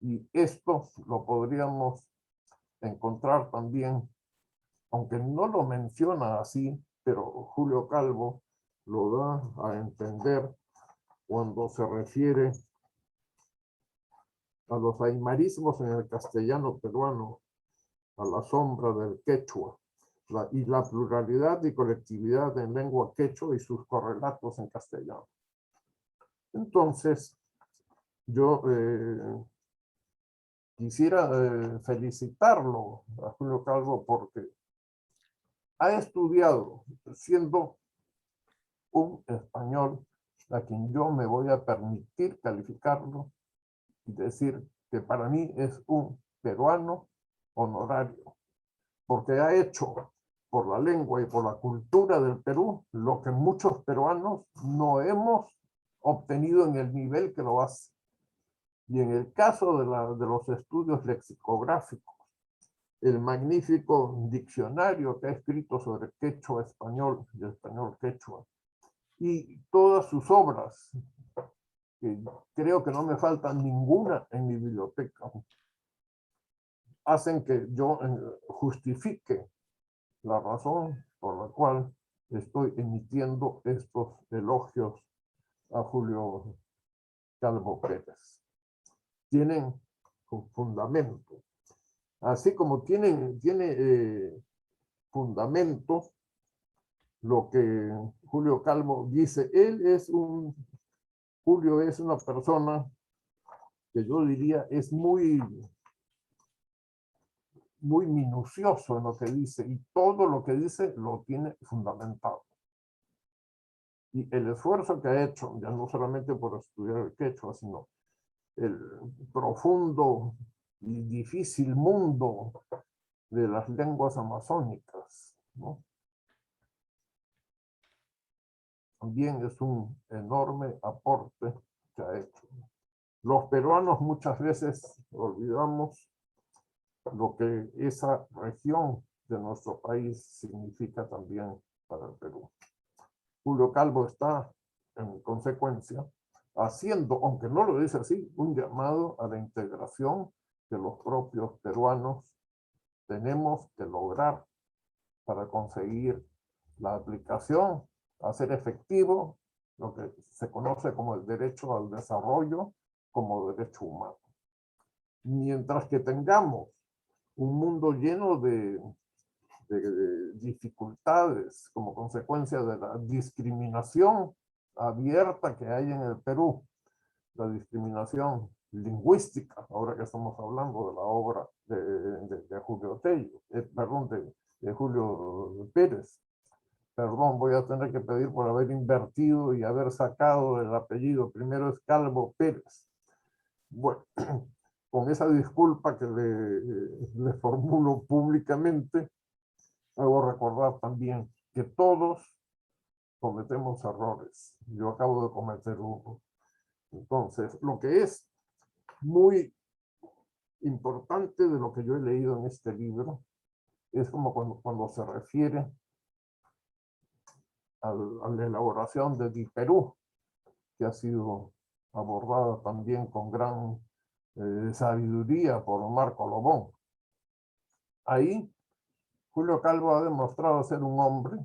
Y esto lo podríamos encontrar también, aunque no lo menciona así, pero Julio Calvo lo da a entender cuando se refiere a los aymarismos en el castellano peruano, a la sombra del quechua, y la pluralidad y colectividad en lengua quechua y sus correlatos en castellano. Entonces, yo quisiera felicitarlo a Julio Calvo porque ha estudiado, siendo un español a quien yo me voy a permitir calificarlo y decir que para mí es un peruano honorario, porque ha hecho por la lengua y por la cultura del Perú lo que muchos peruanos no hemos obtenido en el nivel que lo hace. Y en el caso de los estudios lexicográficos, el magnífico diccionario que ha escrito sobre quechua español y español quechua, y todas sus obras, que creo que no me falta ninguna en mi biblioteca, hacen que yo justifique la razón por la cual estoy emitiendo estos elogios a Julio Calvo Pérez. Tienen un fundamento. Así como tiene fundamento lo que Julio Calvo dice. Julio es una persona que yo diría es muy minucioso en lo que dice, y todo lo que dice lo tiene fundamentado. Y el esfuerzo que ha hecho, ya no solamente por estudiar el quechua, sino el profundo y difícil mundo de las lenguas amazónicas, ¿no? También es un enorme aporte que ha hecho. Los peruanos muchas veces olvidamos lo que esa región de nuestro país significa también para el Perú. Julio Calvo está, en consecuencia, haciendo, aunque no lo dice así, un llamado a la integración que los propios peruanos tenemos que lograr para conseguir la aplicación, hacer efectivo lo que se conoce como el derecho al desarrollo como derecho humano. Mientras que tengamos un mundo lleno de dificultades como consecuencia de la discriminación abierta que hay en el Perú, la discriminación lingüística, ahora que estamos hablando de la obra de Julio Tello, perdón, de Julio Pérez. Perdón, voy a tener que pedir por haber invertido y haber sacado el apellido. Primero es Calvo Pérez. Bueno, con esa disculpa que le formulo públicamente, hago recordar también que todos cometemos errores. Yo acabo de cometer uno. Entonces, lo que es muy importante de lo que yo he leído en este libro es como cuando se refiere a la elaboración de Di Perú, que ha sido abordada también con gran sabiduría por Marco Lobón. Ahí, Julio Calvo ha demostrado ser un hombre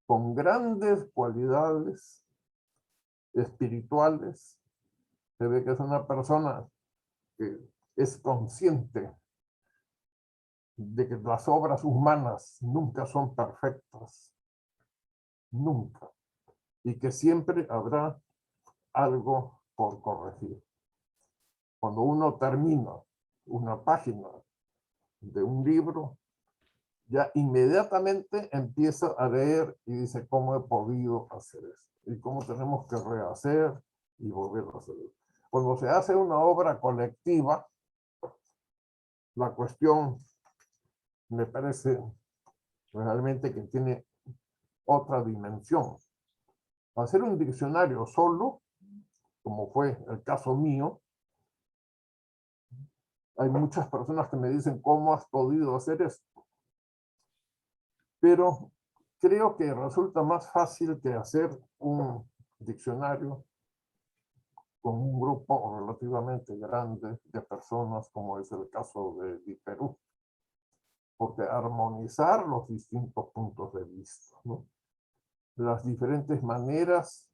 con grandes cualidades espirituales. Se ve que es una persona que es consciente de que las obras humanas nunca son perfectas, nunca, y que siempre habrá algo por corregir. Cuando uno termina una página de un libro, ya inmediatamente empieza a leer y dice cómo he podido hacer esto y cómo tenemos que rehacer y volver a hacer. Cuando se hace una obra colectiva, la cuestión me parece realmente que tiene otra dimensión. Hacer un diccionario solo, como fue el caso mío, hay muchas personas que me dicen cómo has podido hacer esto. Pero creo que resulta más fácil que hacer un diccionario con un grupo relativamente grande de personas, como es el caso de Perú, porque armonizar los distintos puntos de vista, ¿no? Las diferentes maneras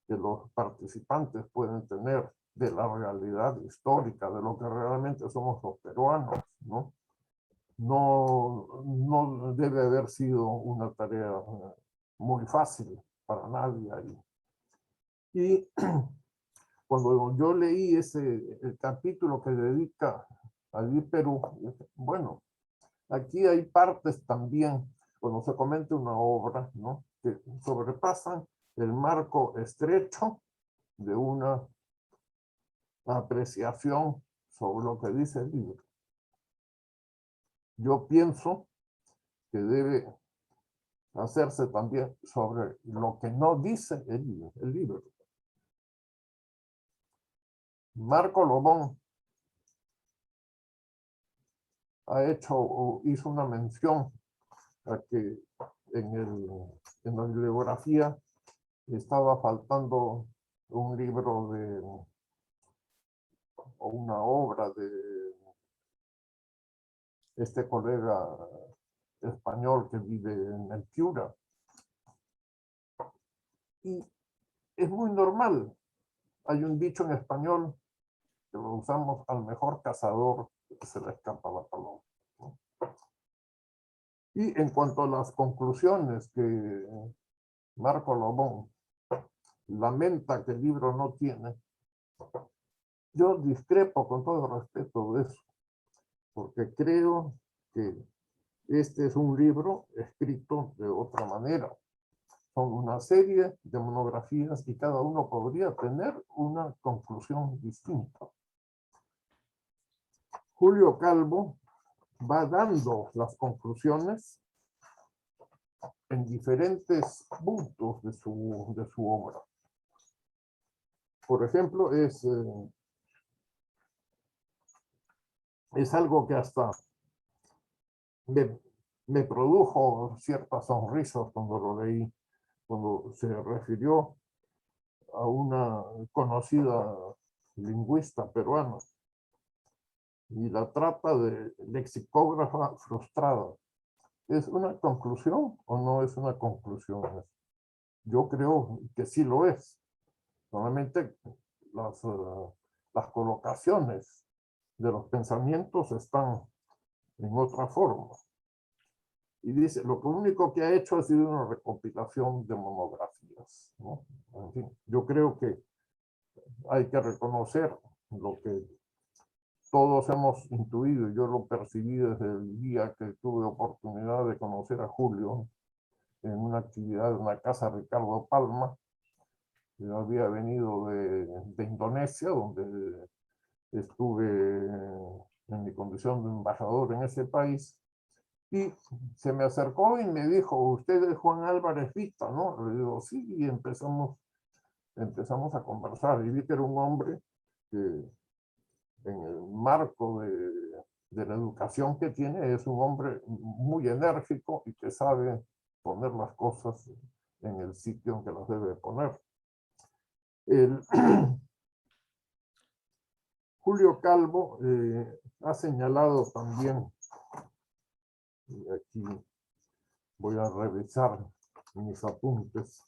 que los participantes pueden tener de la realidad histórica, de lo que realmente somos los peruanos, ¿no? No debe haber sido una tarea muy fácil para nadie ahí. Y cuando yo leí el capítulo que dedica a Di Perú, bueno, aquí hay partes también, cuando se comenta una obra, ¿no?, que sobrepasan el marco estrecho de una apreciación sobre lo que dice el libro. Yo pienso que debe hacerse también sobre lo que no dice el libro. Marco Lobón hizo una mención a que en la bibliografía estaba faltando un libro o una obra de este colega español que vive en el Piura. Y es muy normal. Hay un dicho en español que lo usamos: al mejor cazador se le escapa la paloma, ¿no? Y en cuanto a las conclusiones que Marco Lobón lamenta que el libro no tiene, yo discrepo con todo respeto de eso, porque creo que este es un libro escrito de otra manera. Son una serie de monografías y cada uno podría tener una conclusión distinta. Julio Calvo va dando las conclusiones en diferentes puntos de su obra. Por ejemplo, es algo que hasta me produjo ciertas sonrisas cuando lo leí, cuando se refirió a una conocida lingüista peruana y la trata de lexicógrafa frustrada. ¿Es una conclusión o no es una conclusión? Yo creo que sí lo es. Solamente las colocaciones de los pensamientos están en otra forma. Y dice, lo único que ha hecho ha sido una recopilación de monografías, ¿no? En fin, yo creo que hay que reconocer lo que todos hemos intuido, y yo lo percibí desde el día que tuve oportunidad de conocer a Julio en una actividad en una casa Ricardo Palma. Yo había venido de Indonesia, donde estuve en mi condición de embajador en ese país, y se me acercó y me dijo, usted es Juan Álvarez Vista, ¿no? Le digo, sí, y empezamos a conversar, y vi que era un hombre que en el marco de la educación que tiene, es un hombre muy enérgico y que sabe poner las cosas en el sitio en que las debe poner. Julio Calvo ha señalado también, y aquí voy a revisar mis apuntes,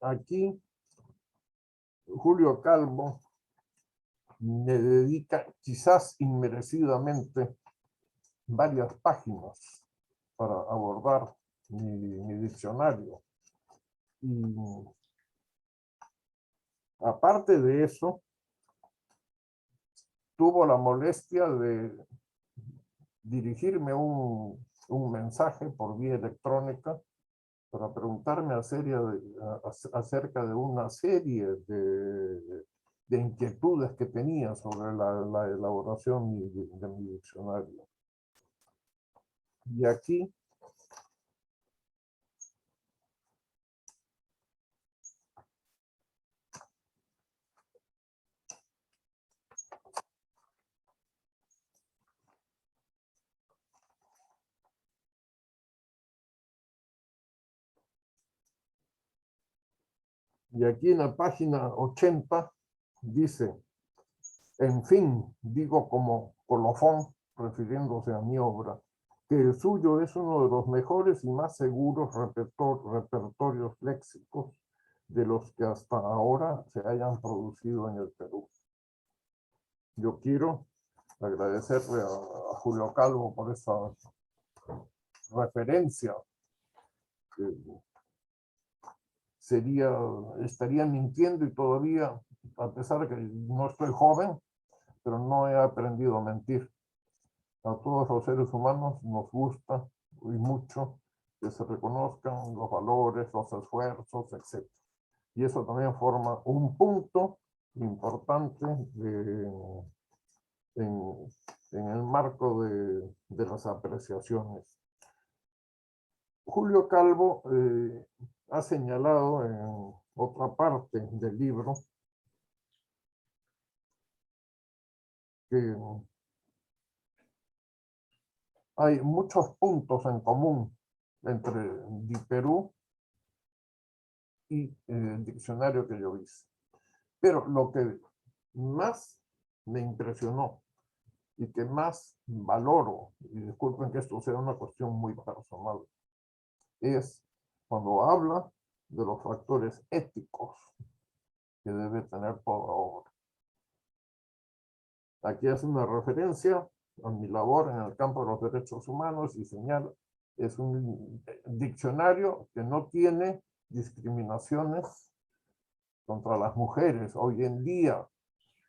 aquí Julio Calvo me dedica quizás inmerecidamente varias páginas para abordar mi diccionario. Y aparte de eso, tuvo la molestia de dirigirme un mensaje por vía electrónica para preguntarme acerca de una serie de inquietudes que tenía sobre la elaboración de mi diccionario. Y aquí en la página 80 dice: en fin, digo como colofón, refiriéndose a mi obra, que el suyo es uno de los mejores y más seguros repertorios léxicos de los que hasta ahora se hayan producido en el Perú. Yo quiero agradecerle a Julio Calvo por esa referencia. Estaría mintiendo y todavía, a pesar de que no estoy joven, pero no he aprendido a mentir. A todos los seres humanos nos gusta y mucho que se reconozcan los valores, los esfuerzos, etc. Y eso también forma un punto importante en el marco de las apreciaciones. Julio Calvo ha señalado en otra parte del libro que hay muchos puntos en común entre Perú y el diccionario que yo hice. Pero lo que más me impresionó y que más valoro, y disculpen que esto sea una cuestión muy personal, es cuando habla de los factores éticos que debe tener toda obra. Aquí hace una referencia a mi labor en el campo de los derechos humanos y señala, es un diccionario que no tiene discriminaciones contra las mujeres. Hoy en día,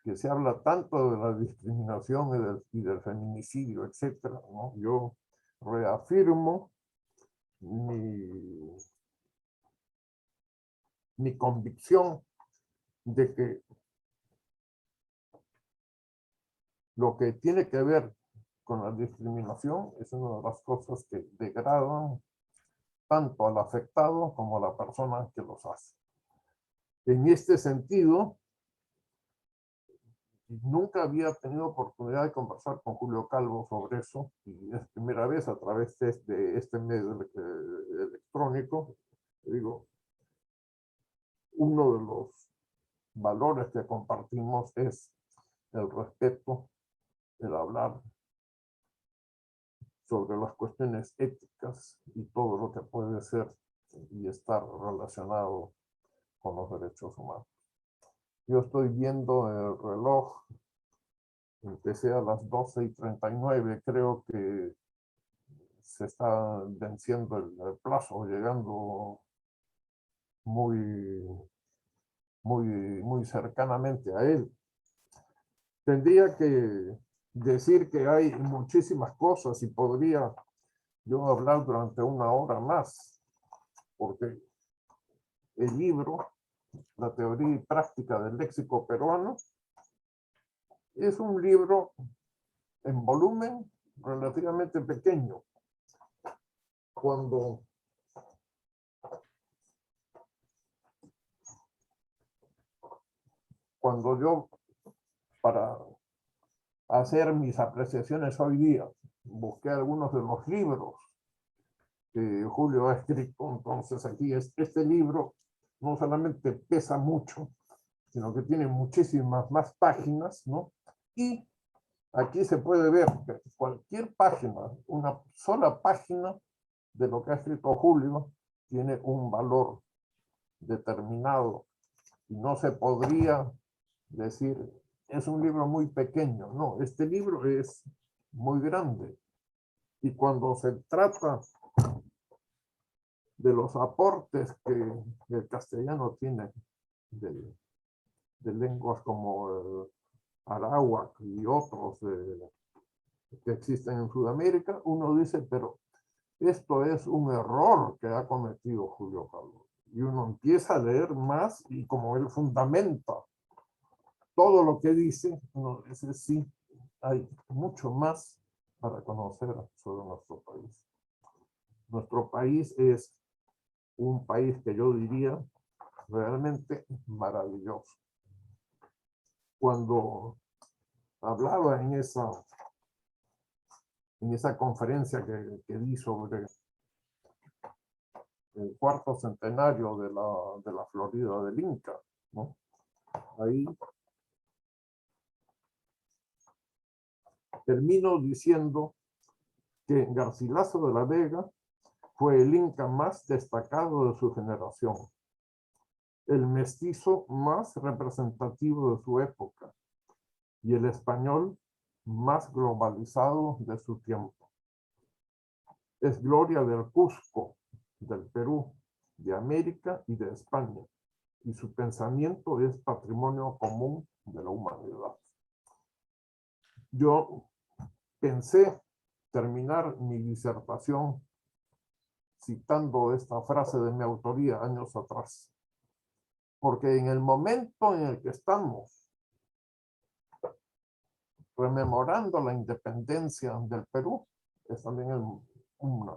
que se habla tanto de la discriminación y del feminicidio, etcétera, ¿no? Yo reafirmo mi convicción de que lo que tiene que ver con la discriminación es una de las cosas que degradan tanto al afectado como a la persona que los hace. En este sentido, nunca había tenido oportunidad de conversar con Julio Calvo sobre eso, y es primera vez a través de este medio electrónico. Digo, uno de los valores que compartimos es el respeto, el hablar sobre las cuestiones éticas y todo lo que puede ser y estar relacionado con los derechos humanos. Yo estoy viendo el reloj, empecé a las 12:39, creo que se está venciendo el plazo, llegando muy cercanamente a él. Tendría que decir que hay muchísimas cosas y podría yo hablar durante una hora más, porque el libro, La teoría y práctica del léxico peruano, es un libro en volumen relativamente pequeño. Cuando cuando yo, para hacer mis apreciaciones hoy día, busqué algunos de los libros que Julio ha escrito, entonces aquí este libro no solamente pesa mucho, sino que tiene muchísimas más páginas, ¿no? Y aquí se puede ver que cualquier página, una sola página de lo que ha escrito Julio, tiene un valor determinado. Y no se podría decir, es un libro muy pequeño. No, este libro es muy grande. Y cuando se trata de los aportes que el castellano tiene de lenguas como el arawak y otros que existen en Sudamérica, uno dice, pero esto es un error que ha cometido Julio Calvo. Y uno empieza a leer más y como él fundamenta todo lo que dice, uno dice, sí, hay mucho más para conocer sobre nuestro país. Nuestro país es un país que yo diría realmente maravilloso. Cuando hablaba en esa conferencia que di sobre el cuarto centenario de la Florida del Inca, ¿no? Ahí termino diciendo que Garcilaso de la Vega fue el Inca más destacado de su generación, el mestizo más representativo de su época y el español más globalizado de su tiempo. Es gloria del Cusco, del Perú, de América y de España, y su pensamiento es patrimonio común de la humanidad. Yo pensé terminar mi disertación citando esta frase de mi autoría años atrás, porque en el momento en el que estamos rememorando la independencia del Perú, es también una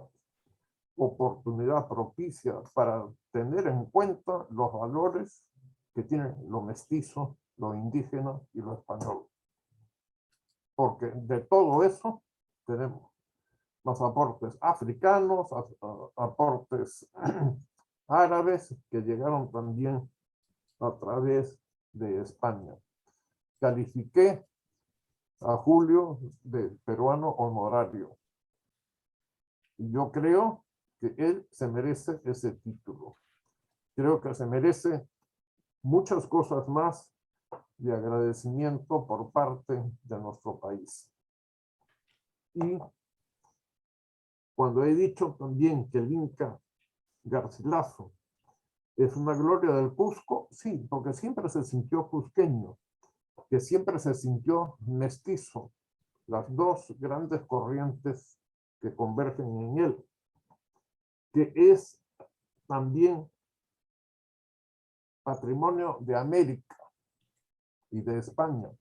oportunidad propicia para tener en cuenta los valores que tienen lo mestizo, lo indígena y lo español. Porque de todo eso tenemos los aportes africanos, aportes árabes que llegaron también a través de España. Califiqué a Julio de peruano honorario. Yo creo que él se merece ese título. Creo que se merece muchas cosas más de agradecimiento por parte de nuestro país. Y cuando he dicho también que el Inca Garcilaso es una gloria del Cusco, sí, porque siempre se sintió cusqueño, que siempre se sintió mestizo, las dos grandes corrientes que convergen en él, que es también patrimonio de América y de España.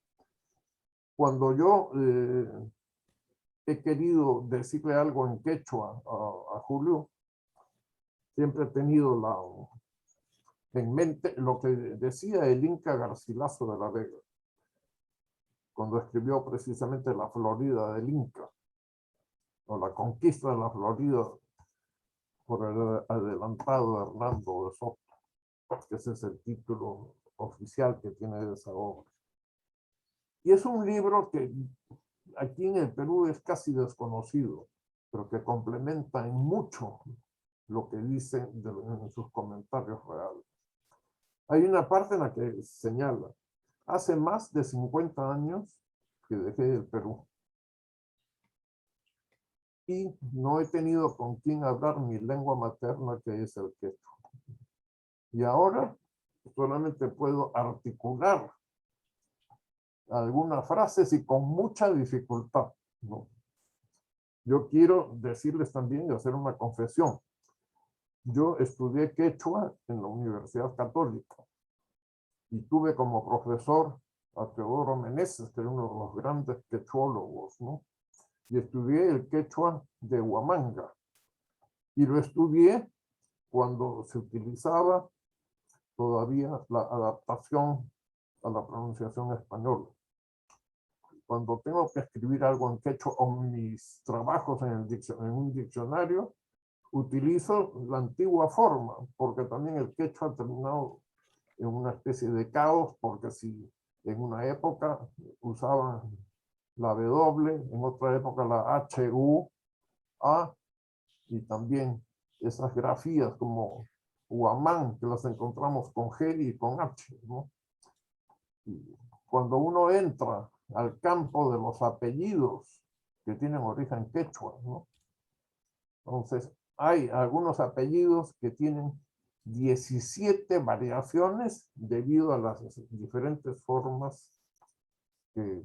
Cuando yo he querido decirle algo en quechua a Julio, siempre he tenido en mente lo que decía el Inca Garcilaso de la Vega, cuando escribió precisamente La Florida del Inca, o la conquista de la Florida por el adelantado Hernando de Soto, que ese es el título oficial que tiene esa obra. Y es un libro que aquí en el Perú es casi desconocido, pero que complementa en mucho lo que dice en sus comentarios reales. Hay una parte en la que señala, hace más de 50 años que dejé el Perú y no he tenido con quién hablar mi lengua materna, que es el quechua. Y ahora solamente puedo articular algunas frases y con mucha dificultad, ¿no? Yo quiero decirles también y hacer una confesión. Yo estudié quechua en la Universidad Católica y tuve como profesor a Teodoro Meneses, que era uno de los grandes quechuólogos, ¿no? Y estudié el quechua de Huamanga. Y lo estudié cuando se utilizaba todavía la adaptación a la pronunciación española. Cuando tengo que escribir algo en quechua o mis trabajos en un diccionario, utilizo la antigua forma, porque también el quechua ha terminado en una especie de caos, porque si en una época usaban la W, en otra época la HU-A, y también esas grafías como Huamán, que las encontramos con G y con H, ¿no? Y cuando uno entra al campo de los apellidos que tienen origen quechua, ¿no? Entonces, hay algunos apellidos que tienen 17 variaciones debido a las diferentes formas que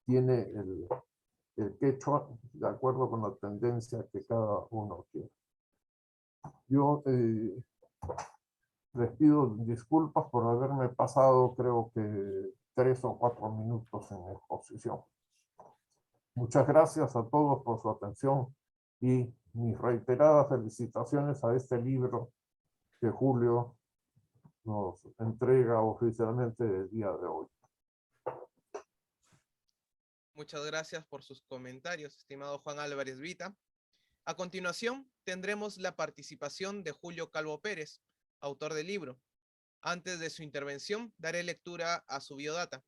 tiene el quechua, de acuerdo con la tendencia que cada uno tiene. Yo les pido disculpas por haberme pasado, creo que 3 o 4 minutos en exposición. Muchas gracias a todos por su atención y mis reiteradas felicitaciones a este libro que Julio nos entrega oficialmente el día de hoy. Muchas gracias por sus comentarios, estimado Juan Álvarez Vita. A continuación, tendremos la participación de Julio Calvo Pérez, autor del libro. Antes de su intervención, daré lectura a su biodata.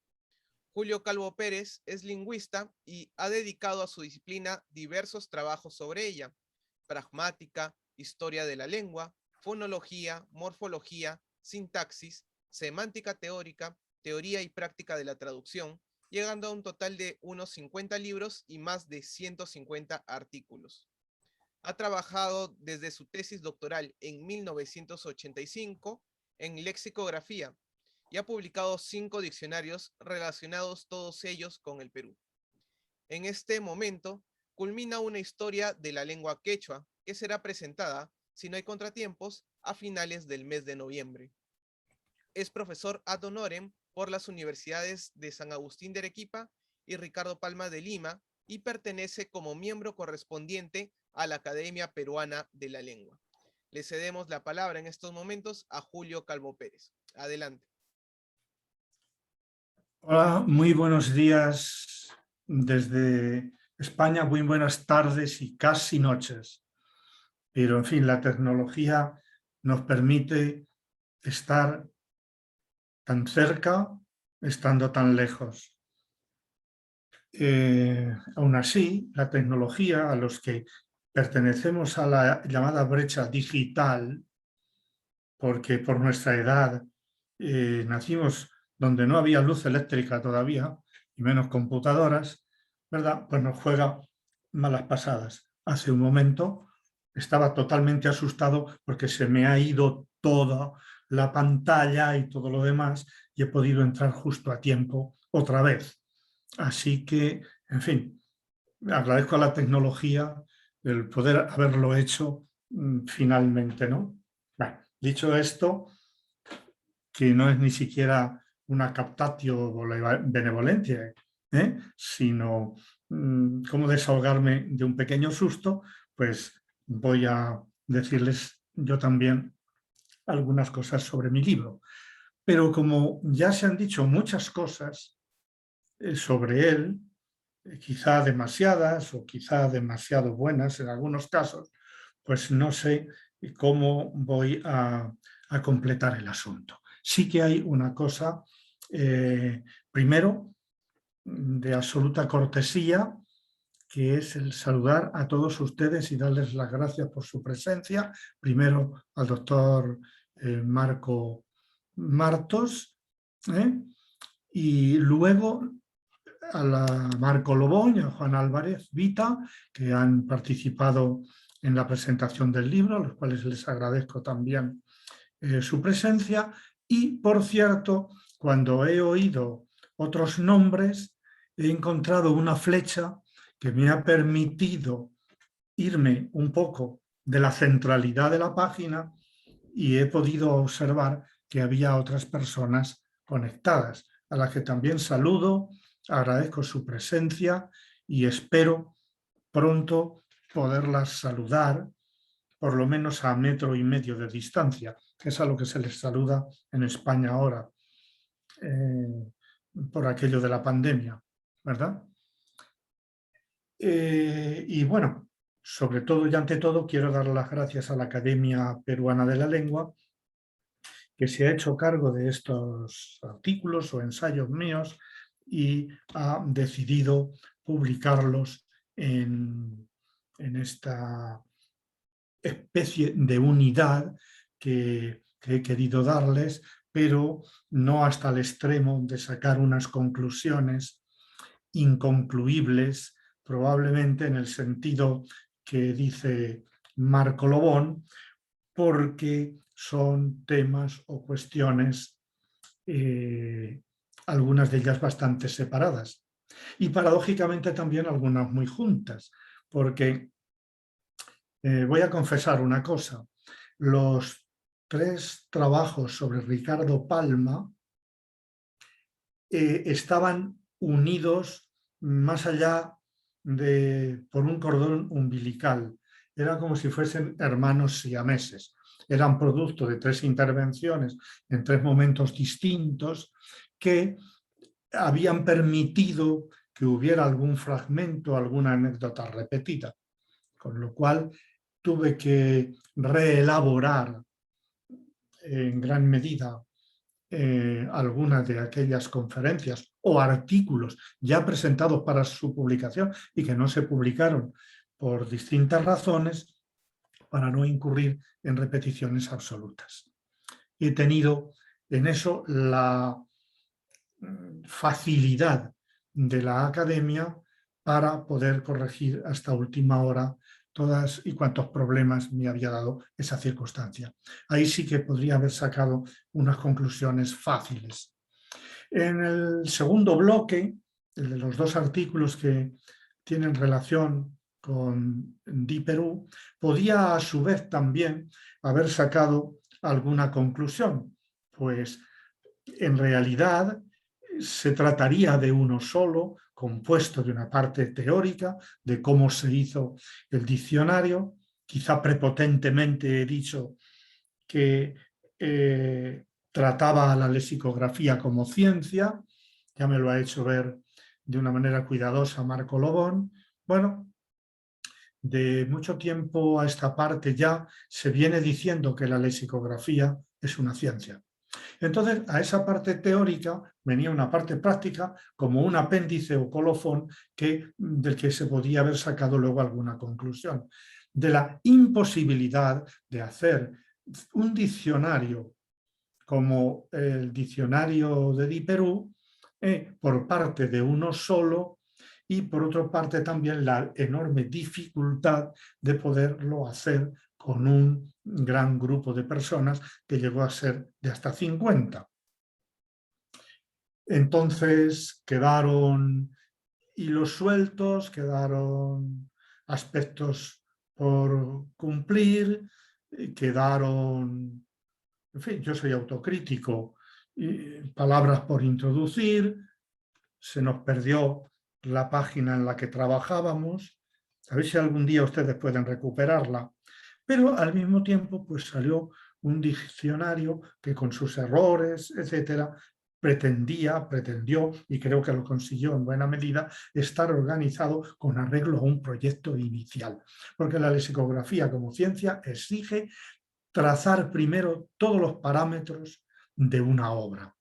Julio Calvo Pérez es lingüista y ha dedicado a su disciplina diversos trabajos sobre ella: pragmática, historia de la lengua, fonología, morfología, sintaxis, semántica teórica, teoría y práctica de la traducción, llegando a un total de unos 50 libros y más de 150 artículos. Ha trabajado desde su tesis doctoral en 1985 en lexicografía y ha publicado 5 diccionarios relacionados todos ellos con el Perú. En este momento, culmina una historia de la lengua quechua que será presentada, si no hay contratiempos, a finales del mes de noviembre. Es profesor ad honorem por las universidades de San Agustín de Arequipa y Ricardo Palma de Lima y pertenece como miembro correspondiente a la Academia Peruana de la Lengua. Le cedemos la palabra en estos momentos a Julio Calvo Pérez. Adelante. Hola, muy buenos días desde España, muy buenas tardes y casi noches. Pero, en fin, la tecnología nos permite estar tan cerca, estando tan lejos. Aún así, la tecnología, a los que pertenecemos a la llamada brecha digital, porque por nuestra edad nacimos donde no había luz eléctrica todavía, y menos computadoras, ¿verdad? Pues nos juega malas pasadas. Hace un momento estaba totalmente asustado porque se me ha ido toda la pantalla y todo lo demás y he podido entrar justo a tiempo otra vez. Así que, en fin, agradezco a la tecnología el poder haberlo hecho finalmente, ¿no? Bueno, dicho esto, que no es ni siquiera una captatio benevolentiae, sino cómo desahogarme de un pequeño susto, pues voy a decirles yo también algunas cosas sobre mi libro. Pero como ya se han dicho muchas cosas sobre él, quizá demasiadas o quizá demasiado buenas en algunos casos, pues no sé cómo voy a completar el asunto. Sí que hay una cosa, primero, de absoluta cortesía, que es el saludar a todos ustedes y darles las gracias por su presencia. Primero al doctor Marco Martos, y luego a Marco Lobón y a Juan Álvarez Vita, que han participado en la presentación del libro, a los cuales les agradezco también su presencia. Y, por cierto, cuando he oído otros nombres, he encontrado una flecha que me ha permitido irme un poco de la centralidad de la página y he podido observar que había otras personas conectadas, a las que también saludo, agradezco su presencia y espero pronto poderlas saludar, por lo menos a 1,5 metros de distancia, que es a lo que se les saluda en España ahora. por aquello de la pandemia, ¿verdad? Y bueno, sobre todo y ante todo quiero dar las gracias a la Academia Peruana de la Lengua, que se ha hecho cargo de estos artículos o ensayos míos y ha decidido publicarlos en esta especie de unidad que he querido darles, pero no hasta el extremo de sacar unas conclusiones inconcluibles, probablemente en el sentido que dice Marco Lobón, porque son temas o cuestiones, algunas de ellas bastante separadas. Y paradójicamente también algunas muy juntas, porque voy a confesar una cosa. Los 3 trabajos sobre Ricardo Palma estaban unidos más allá por un cordón umbilical. Era como si fuesen hermanos siameses. Eran producto de 3 intervenciones en 3 momentos distintos que habían permitido que hubiera algún fragmento, alguna anécdota repetida. Con lo cual tuve que reelaborar en gran medida algunas de aquellas conferencias o artículos ya presentados para su publicación y que no se publicaron por distintas razones para no incurrir en repeticiones absolutas. He tenido en eso la facilidad de la academia para poder corregir hasta última hora todas y cuantos problemas me había dado esa circunstancia. Ahí sí que podría haber sacado unas conclusiones fáciles. En el segundo bloque, el de los 2 artículos que tienen relación con DiPerú, podía a su vez también haber sacado alguna conclusión, pues en realidad se trataría de uno solo, compuesto de una parte teórica, de cómo se hizo el diccionario. Quizá prepotentemente he dicho que trataba a la lexicografía como ciencia, ya me lo ha hecho ver de una manera cuidadosa Marco Lobón. Bueno, de mucho tiempo a esta parte ya se viene diciendo que la lexicografía es una ciencia. Entonces, a esa parte teórica venía una parte práctica como un apéndice o colofón del que se podía haber sacado luego alguna conclusión. De la imposibilidad de hacer un diccionario como el diccionario de DiPerú por parte de uno solo y por otra parte también la enorme dificultad de poderlo hacer con un gran grupo de personas que llegó a ser de hasta 50. Entonces quedaron hilos sueltos, quedaron aspectos por cumplir, quedaron, en fin, yo soy autocrítico, palabras por introducir, se nos perdió la página en la que trabajábamos, a ver si algún día ustedes pueden recuperarla. Pero al mismo tiempo pues salió un diccionario que con sus errores, etcétera, pretendió, y creo que lo consiguió en buena medida, estar organizado con arreglo a un proyecto inicial. Porque la lexicografía como ciencia exige trazar primero todos los parámetros de una obra.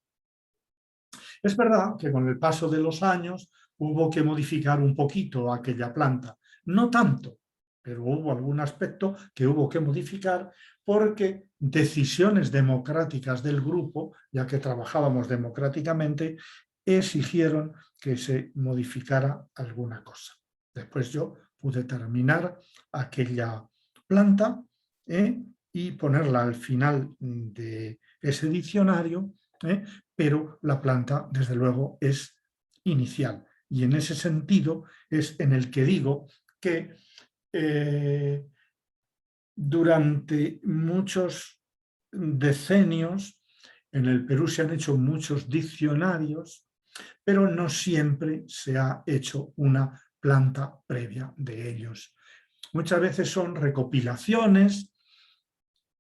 Es verdad que con el paso de los años hubo que modificar un poquito aquella planta, no tanto, pero hubo algún aspecto que hubo que modificar porque decisiones democráticas del grupo, ya que trabajábamos democráticamente, exigieron que se modificara alguna cosa. Después yo pude terminar aquella planta y ponerla al final de ese diccionario, pero la planta, desde luego, es inicial. Y en ese sentido es en el que digo que durante muchos decenios en el Perú se han hecho muchos diccionarios, pero no siempre se ha hecho una planta previa de ellos. Muchas veces son recopilaciones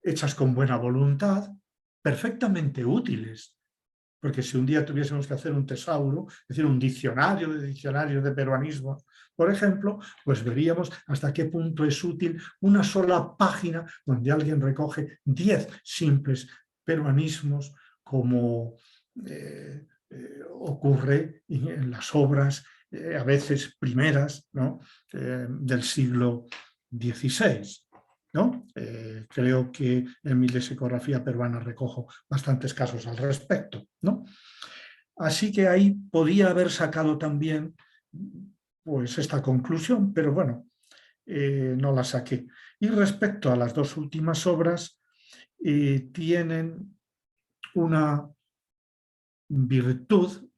hechas con buena voluntad, perfectamente útiles, porque si un día tuviésemos que hacer un tesauro, es decir, un diccionario de peruanismo, por ejemplo, pues veríamos hasta qué punto es útil una sola página donde alguien recoge 10 simples peruanismos, como ocurre en las obras, a veces primeras, ¿no? Del siglo XVI. ¿No? Creo que en mi lexicografía peruana recojo bastantes casos al respecto, ¿no? Así que ahí podía haber sacado también pues esta conclusión, pero bueno, no la saqué. Y respecto a las dos últimas obras, tienen una virtud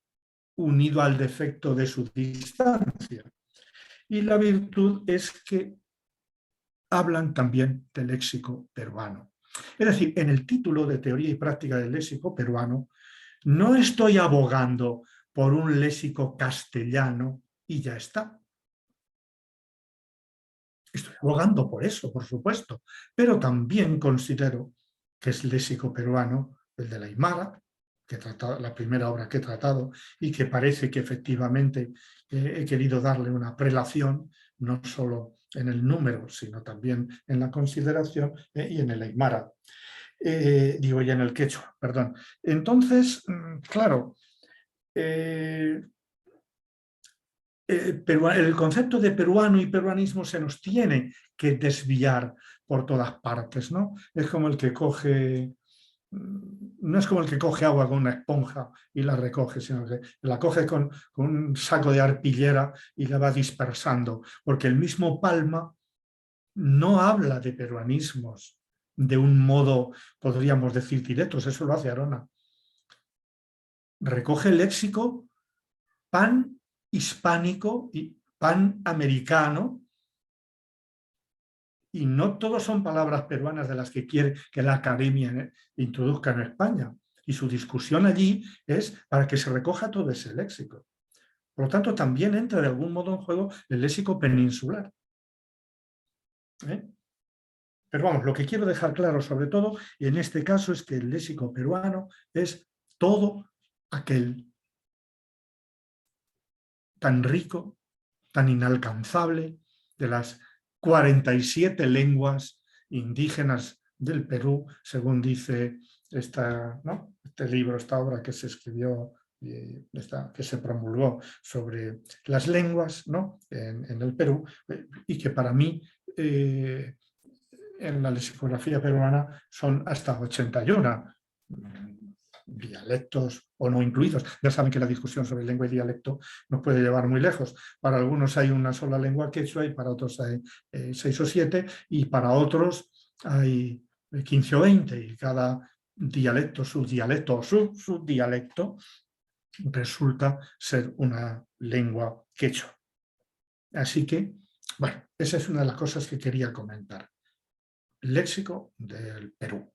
unido al defecto de su distancia. Y la virtud es que hablan también del léxico peruano. Es decir, en el título de Teoría y Práctica del Léxico Peruano, no estoy abogando por un léxico castellano y ya está. Estoy abogando por eso, por supuesto, pero también considero que es léxico peruano el de la Aymara, que la primera obra que he tratado, y que parece que efectivamente he querido darle una prelación, no solo en el número, sino también en la consideración y en el Aymara. Y en el quechua, perdón. Entonces, claro, el concepto de peruano y peruanismo se nos tiene que desviar por todas partes, ¿no? Es como el que coge, no es como el que coge agua con una esponja y la recoge, sino que la coge con un saco de arpillera y la va dispersando, porque el mismo Palma no habla de peruanismos de un modo, podríamos decir, directos, eso lo hace Arona. Recoge el léxico pan-hispánico y pan-americano, y no todos son palabras peruanas de las que quiere que la academia introduzca en España. Y su discusión allí es para que se recoja todo ese léxico. Por lo tanto, también entra de algún modo en juego el léxico peninsular. Pero vamos, lo que quiero dejar claro sobre todo, y en este caso, es que el léxico peruano es todo aquel tan rico, tan inalcanzable, de las 47 lenguas indígenas del Perú, según dice este libro, esta obra que se escribió, que se promulgó sobre las lenguas, ¿no? en el Perú, y que para mí en la lexicografía peruana son hasta 81 dialectos o no incluidos. Ya saben que la discusión sobre lengua y dialecto nos puede llevar muy lejos. Para algunos hay una sola lengua quechua y para otros hay 6 o 7 y para otros hay 15 o 20 y cada dialecto, subdialecto o subdialecto resulta ser una lengua quechua. Así que, bueno, esa es una de las cosas que quería comentar. El léxico del Perú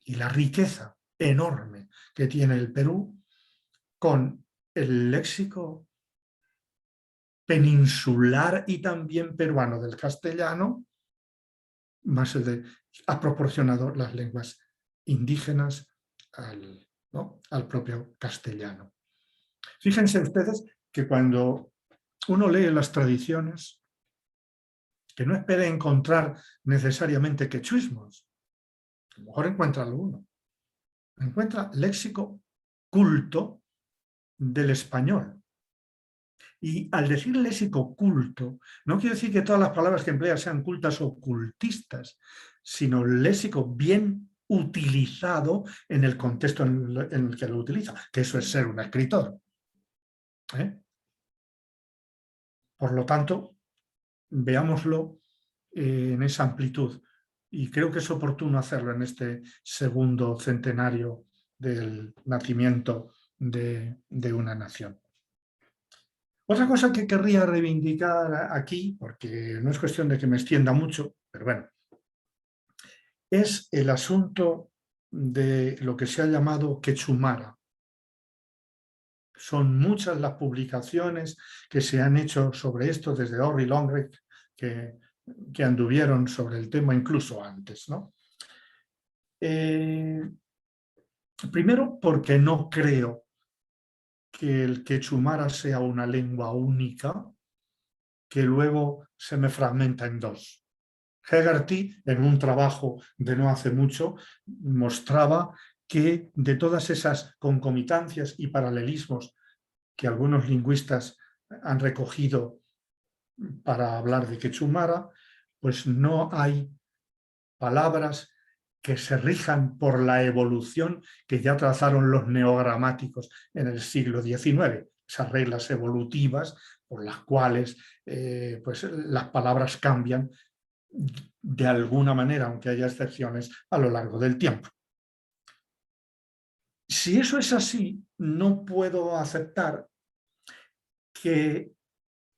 y la riqueza enorme que tiene el Perú con el léxico peninsular y también peruano del castellano, más ha proporcionado las lenguas indígenas al propio castellano. Fíjense ustedes que cuando uno lee las tradiciones, que no espere encontrar necesariamente quechuismos, a lo mejor encuentra alguno, encuentra léxico culto del español. Y al decir léxico culto, no quiero decir que todas las palabras que emplea sean cultas o cultistas, sino léxico bien utilizado en el contexto en el que lo utiliza, que eso es ser un escritor. Por lo tanto, veámoslo en esa amplitud. Y creo que es oportuno hacerlo en este segundo centenario del nacimiento de una nación. Otra cosa que querría reivindicar aquí, porque no es cuestión de que me extienda mucho, pero bueno, es el asunto de lo que se ha llamado quechumara. Son muchas las publicaciones que se han hecho sobre esto desde Orry Longrecht, que anduvieron sobre el tema incluso antes, ¿no? Primero, porque no creo que el quechumara sea una lengua única que luego se me fragmenta en dos. Hegarty, en un trabajo de no hace mucho, mostraba que de todas esas concomitancias y paralelismos que algunos lingüistas han recogido para hablar de quechumara, pues no hay palabras que se rijan por la evolución que ya trazaron los neogramáticos en el siglo XIX, esas reglas evolutivas por las cuales pues las palabras cambian de alguna manera, aunque haya excepciones, a lo largo del tiempo. Si eso es así, no puedo aceptar que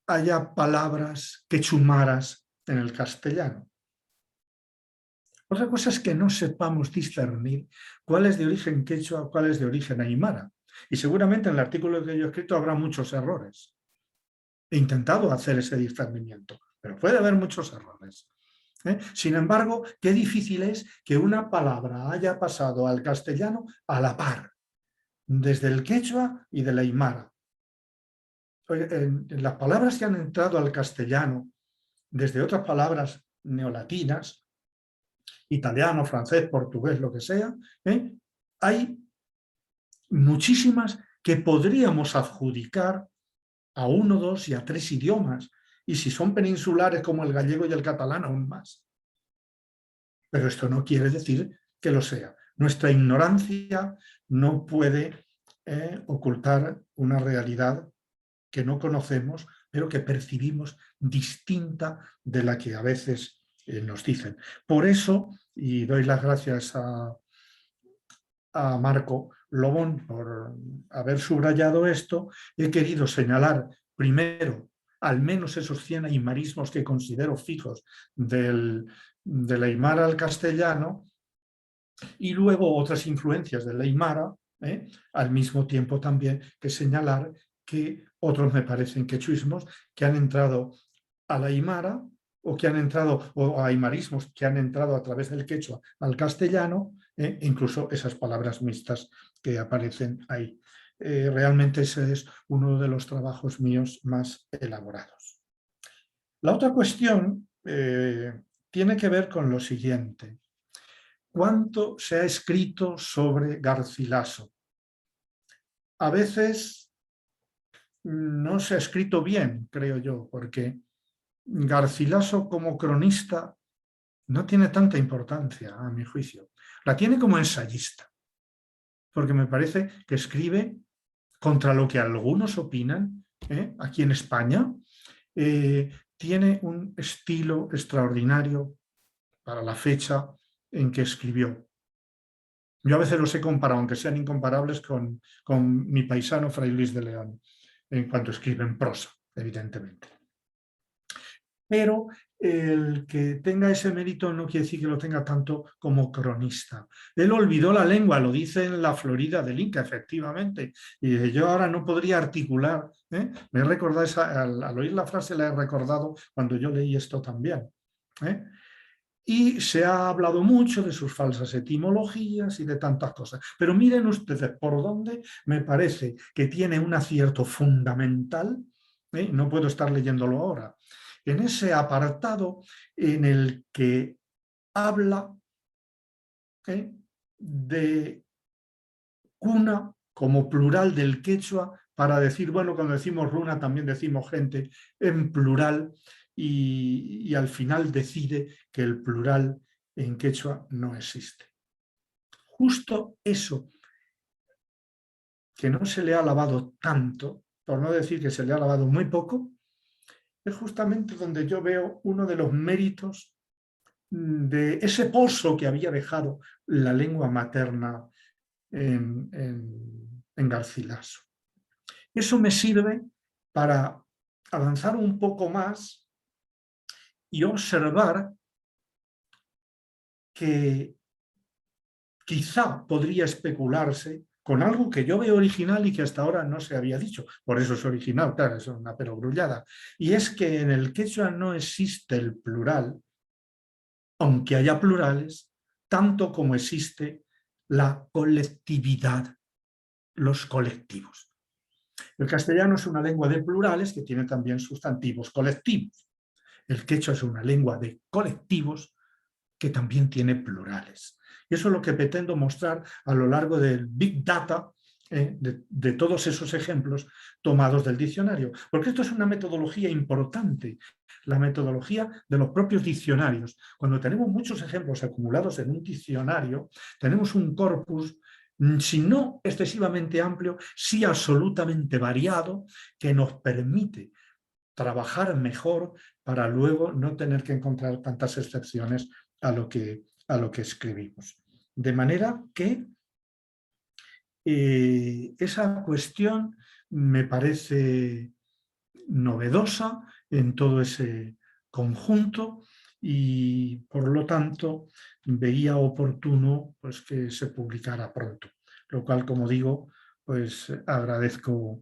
haya palabras quechumaras en el castellano. Otra cosa es que no sepamos discernir cuál es de origen quechua o cuál es de origen aymara. Y seguramente en el artículo que yo he escrito habrá muchos errores. He intentado hacer ese discernimiento, pero puede haber muchos errores. Sin embargo, qué difícil es que una palabra haya pasado al castellano a la par, desde el quechua y del aymara. En las palabras que han entrado al castellano desde otras palabras neolatinas, italiano, francés, portugués, lo que sea, hay muchísimas que podríamos adjudicar a 1, 2 y a 3 idiomas, y si son peninsulares como el gallego y el catalán, aún más. Pero esto no quiere decir que lo sea. Nuestra ignorancia no puede ocultar una realidad que no conocemos, pero que percibimos distinta de la que a veces nos dicen. Por eso, y doy las gracias a Marco Lobón por haber subrayado esto, he querido señalar primero al menos esos 100 aymarismos que considero fijos del aymara al castellano, y luego otras influencias del aymara, al mismo tiempo también que señalar que otros me parecen quechuismos que han entrado al aymara o que han entrado, o aymarismos que han entrado a través del quechua al castellano, incluso esas palabras mixtas que aparecen ahí. Realmente ese es uno de los trabajos míos más elaborados. La otra cuestión tiene que ver con lo siguiente. ¿Cuánto se ha escrito sobre Garcilaso? A veces no se ha escrito bien, creo yo, porque Garcilaso como cronista no tiene tanta importancia, a mi juicio. La tiene como ensayista, porque me parece que escribe contra lo que algunos opinan, aquí en España. Tiene un estilo extraordinario para la fecha en que escribió. Yo a veces los he comparado, aunque sean incomparables, con mi paisano Fray Luis de León, en cuanto escribe en prosa, evidentemente. Pero el que tenga ese mérito no quiere decir que lo tenga tanto como cronista. Él olvidó la lengua, lo dice en La Florida del Inca, efectivamente. Y yo ahora no podría articular. Me he recordado al oír la frase la he recordado cuando yo leí esto también. Y se ha hablado mucho de sus falsas etimologías y de tantas cosas. Pero miren ustedes por dónde me parece que tiene un acierto fundamental. No puedo estar leyéndolo ahora. En ese apartado en el que habla de cuna como plural del quechua, para decir, bueno, cuando decimos runa también decimos gente en plural, y al final decide que el plural en quechua no existe. Justo eso que no se le ha alabado tanto, por no decir que se le ha alabado muy poco, es justamente donde yo veo uno de los méritos de ese pozo que había dejado la lengua materna en Garcilaso. Eso me sirve para avanzar un poco más y observar que quizá podría especularse con algo que yo veo original y que hasta ahora no se había dicho. Por eso es original, claro, es una perogrullada. Y es que en el quechua no existe el plural, aunque haya plurales, tanto como existe la colectividad, los colectivos. El castellano es una lengua de plurales que tiene también sustantivos colectivos. El quechua es una lengua de colectivos que también tiene plurales. Y eso es lo que pretendo mostrar a lo largo del Big Data, de todos esos ejemplos tomados del diccionario. Porque esto es una metodología importante, la metodología de los propios diccionarios. Cuando tenemos muchos ejemplos acumulados en un diccionario, tenemos un corpus, si no excesivamente amplio, sí absolutamente variado, que nos permite trabajar mejor para luego no tener que encontrar tantas excepciones a lo que escribimos. De manera que esa cuestión me parece novedosa en todo ese conjunto y por lo tanto veía oportuno pues, que se publicara pronto, lo cual, como digo, pues agradezco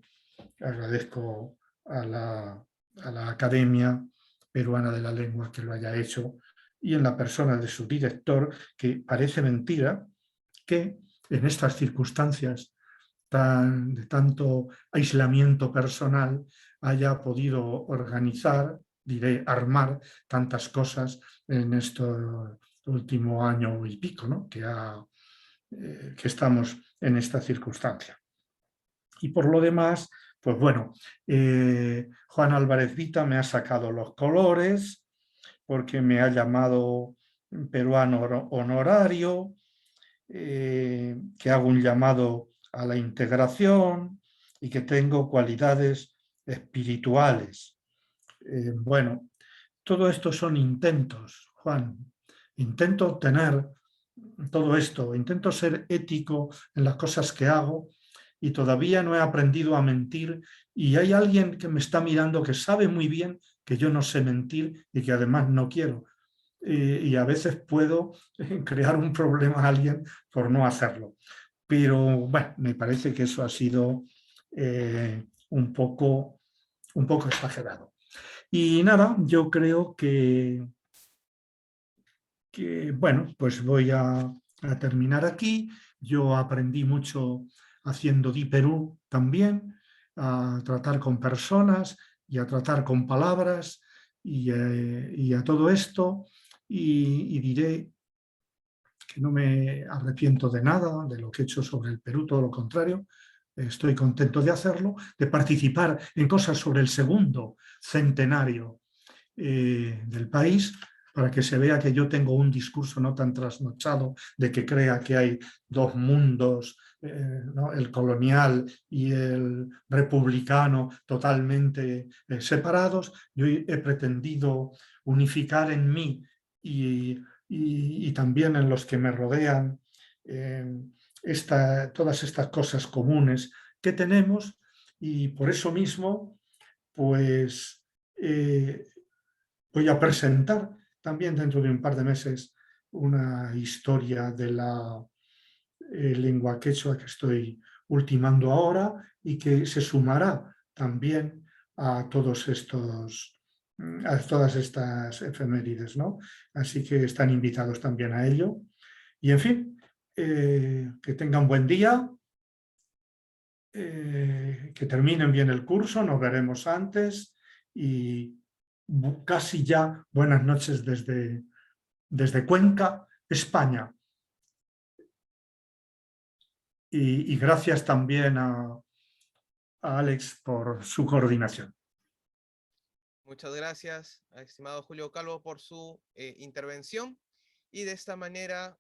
a la Academia Peruana de la Lengua que lo haya hecho y en la persona de su director, que parece mentira que en estas circunstancias de tanto aislamiento personal haya podido organizar, diré, armar tantas cosas en este último año y pico, ¿no? que estamos en esta circunstancia. Y por lo demás, pues bueno, Juan Álvarez Vita me ha sacado los colores porque me ha llamado peruano honorario, que hago un llamado a la integración y que tengo cualidades espirituales. Bueno, todo esto son intentos, Juan. Intento obtener todo esto, intento ser ético en las cosas que hago y todavía no he aprendido a mentir y hay alguien que me está mirando que sabe muy bien que yo no sé mentir y que además no quiero. Y a veces puedo crear un problema a alguien por no hacerlo. Pero bueno, me parece que eso ha sido un poco exagerado. Y nada, yo creo que bueno, pues voy a terminar aquí. Yo aprendí mucho haciendo DiPerú también, a tratar con personas y a tratar con palabras y a todo esto. Y diré que no me arrepiento de nada, de lo que he hecho sobre el Perú, todo lo contrario. Estoy contento de hacerlo, de participar en cosas sobre el segundo centenario del país, para que se vea que yo tengo un discurso no tan trasnochado de que crea que hay dos mundos, ¿no? El colonial y el republicano totalmente separados. Yo he pretendido unificar en mí y también en los que me rodean todas estas cosas comunes que tenemos y por eso mismo pues voy a presentar también dentro de un par de meses una historia de la lengua quechua que estoy ultimando ahora y que se sumará también a todas estas efemérides, ¿no? Así que están invitados también a ello. Y en fin, que tengan buen día, que terminen bien el curso, nos veremos antes y casi ya buenas noches desde Cuenca, España. Y gracias también a Alex por su coordinación. Muchas gracias, estimado Julio Calvo, por su intervención. Y de esta manera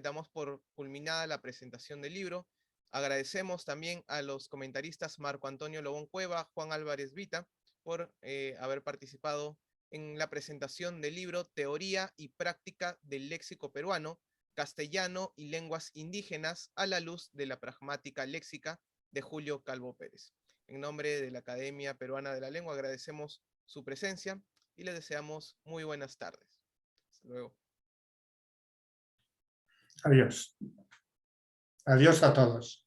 damos por culminada la presentación del libro. Agradecemos también a los comentaristas Marco Antonio Lobón Cueva, Juan Álvarez Vita, por haber participado en la presentación del libro Teoría y Práctica del Léxico Peruano, Castellano y Lenguas Indígenas a la luz de la pragmática léxica de Julio Calvo Pérez. En nombre de la Academia Peruana de la Lengua agradecemos su presencia y les deseamos muy buenas tardes. Hasta luego. Adiós. Adiós a todos.